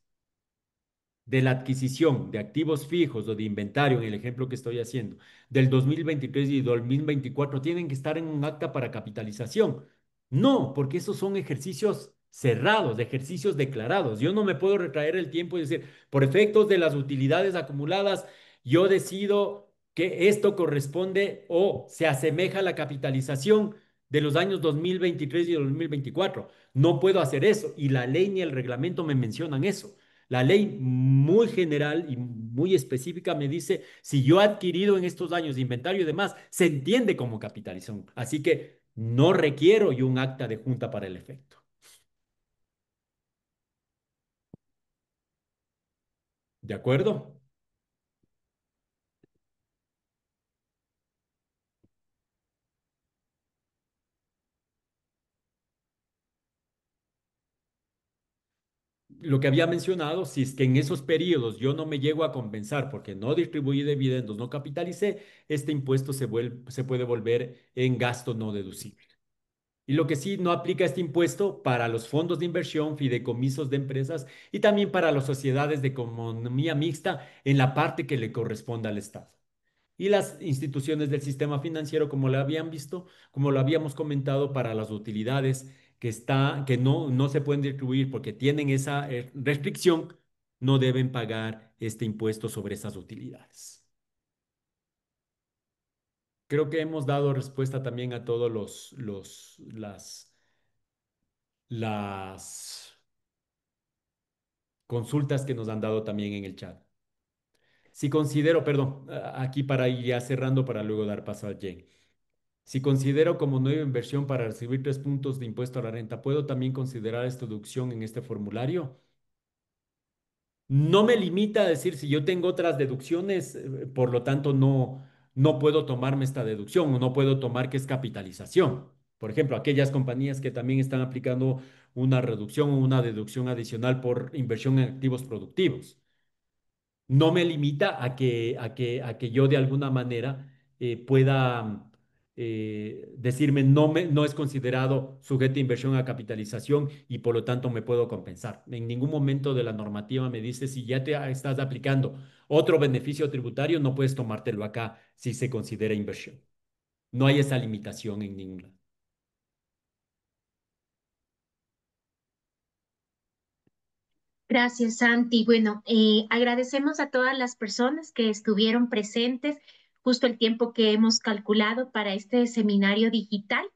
de la adquisición de activos fijos o de inventario, en el ejemplo que estoy haciendo, del 2023 y 2024, tienen que estar en un acta para capitalización. No, porque esos son ejercicios cerrados, de ejercicios declarados. Yo no me puedo retraer el tiempo y decir, por efectos de las utilidades acumuladas, yo decido que esto corresponde o se asemeja a la capitalización de los años 2023 y 2024. No puedo hacer eso y la ley ni el reglamento me mencionan eso. La ley muy general y muy específica me dice, si yo he adquirido en estos años inventario y demás, se entiende como capitalización. Así que no requiero yo un acta de junta para el efecto. ¿De acuerdo? Lo que había mencionado, si es que en esos periodos yo no me llego a compensar porque no distribuí dividendos, no capitalicé, este impuesto se puede volver en gasto no deducible. Y lo que sí no aplica este impuesto para los fondos de inversión, fideicomisos de empresas y también para las sociedades de economía mixta en la parte que le corresponda al Estado. Y las instituciones del sistema financiero, como lo habían visto, como lo habíamos comentado, para las utilidades que no se pueden distribuir porque tienen esa restricción, no deben pagar este impuesto sobre esas utilidades. Creo que hemos dado respuesta también a todos las consultas que nos han dado también en el chat. Si considero, perdón, aquí para ir ya cerrando para luego dar paso a Jen. Si considero como nueva inversión para recibir 3 puntos de impuesto a la renta, ¿puedo también considerar esta deducción en este formulario? No me limita a decir si yo tengo otras deducciones, por lo tanto no puedo tomarme esta deducción o no puedo tomar que es capitalización. Por ejemplo, aquellas compañías que también están aplicando una reducción o una deducción adicional por inversión en activos productivos. No me limita a que yo de alguna manera pueda decirme no es considerado sujeto a inversión a capitalización y por lo tanto me puedo compensar. En ningún momento de la normativa me dice si ya te estás aplicando otro beneficio tributario, no puedes tomártelo acá si se considera inversión. No hay esa limitación en ningún lado. Gracias, Santi. Bueno, agradecemos a todas las personas que estuvieron presentes justo el tiempo que hemos calculado para este seminario digital,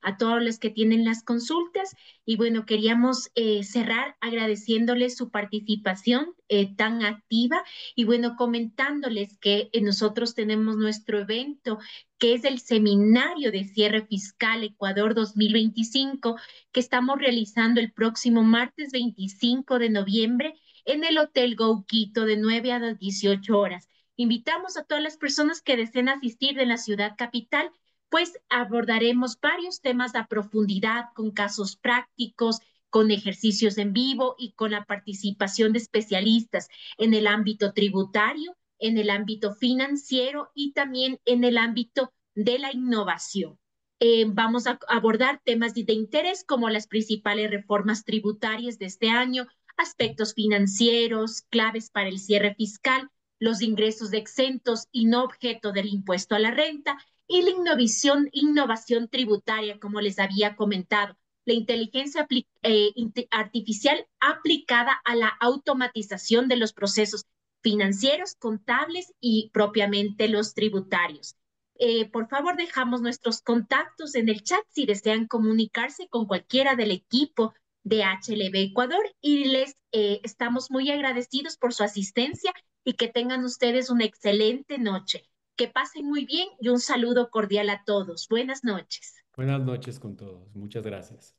a todos los que tienen las consultas. Y bueno, queríamos cerrar agradeciéndoles su participación tan activa y bueno, comentándoles que nosotros tenemos nuestro evento que es el Seminario de Cierre Fiscal Ecuador 2025 que estamos realizando el próximo martes 25 de noviembre en el Hotel Go Quito de 9 a las 18 horas. Invitamos a todas las personas que deseen asistir de la ciudad capital, pues abordaremos varios temas a profundidad con casos prácticos, con ejercicios en vivo y con la participación de especialistas en el ámbito tributario, en el ámbito financiero y también en el ámbito de la innovación. Vamos a abordar temas de interés como las principales reformas tributarias de este año, aspectos financieros, claves para el cierre fiscal, los ingresos exentos y no objeto del impuesto a la renta y la innovación tributaria, como les había comentado, la inteligencia artificial aplicada a la automatización de los procesos financieros, contables y propiamente los tributarios. Por favor, dejamos nuestros contactos en el chat si desean comunicarse con cualquiera del equipo de HLB Ecuador y les estamos muy agradecidos por su asistencia y que tengan ustedes una excelente noche. Que pasen muy bien y un saludo cordial a todos. Buenas noches. Buenas noches con todos. Muchas gracias.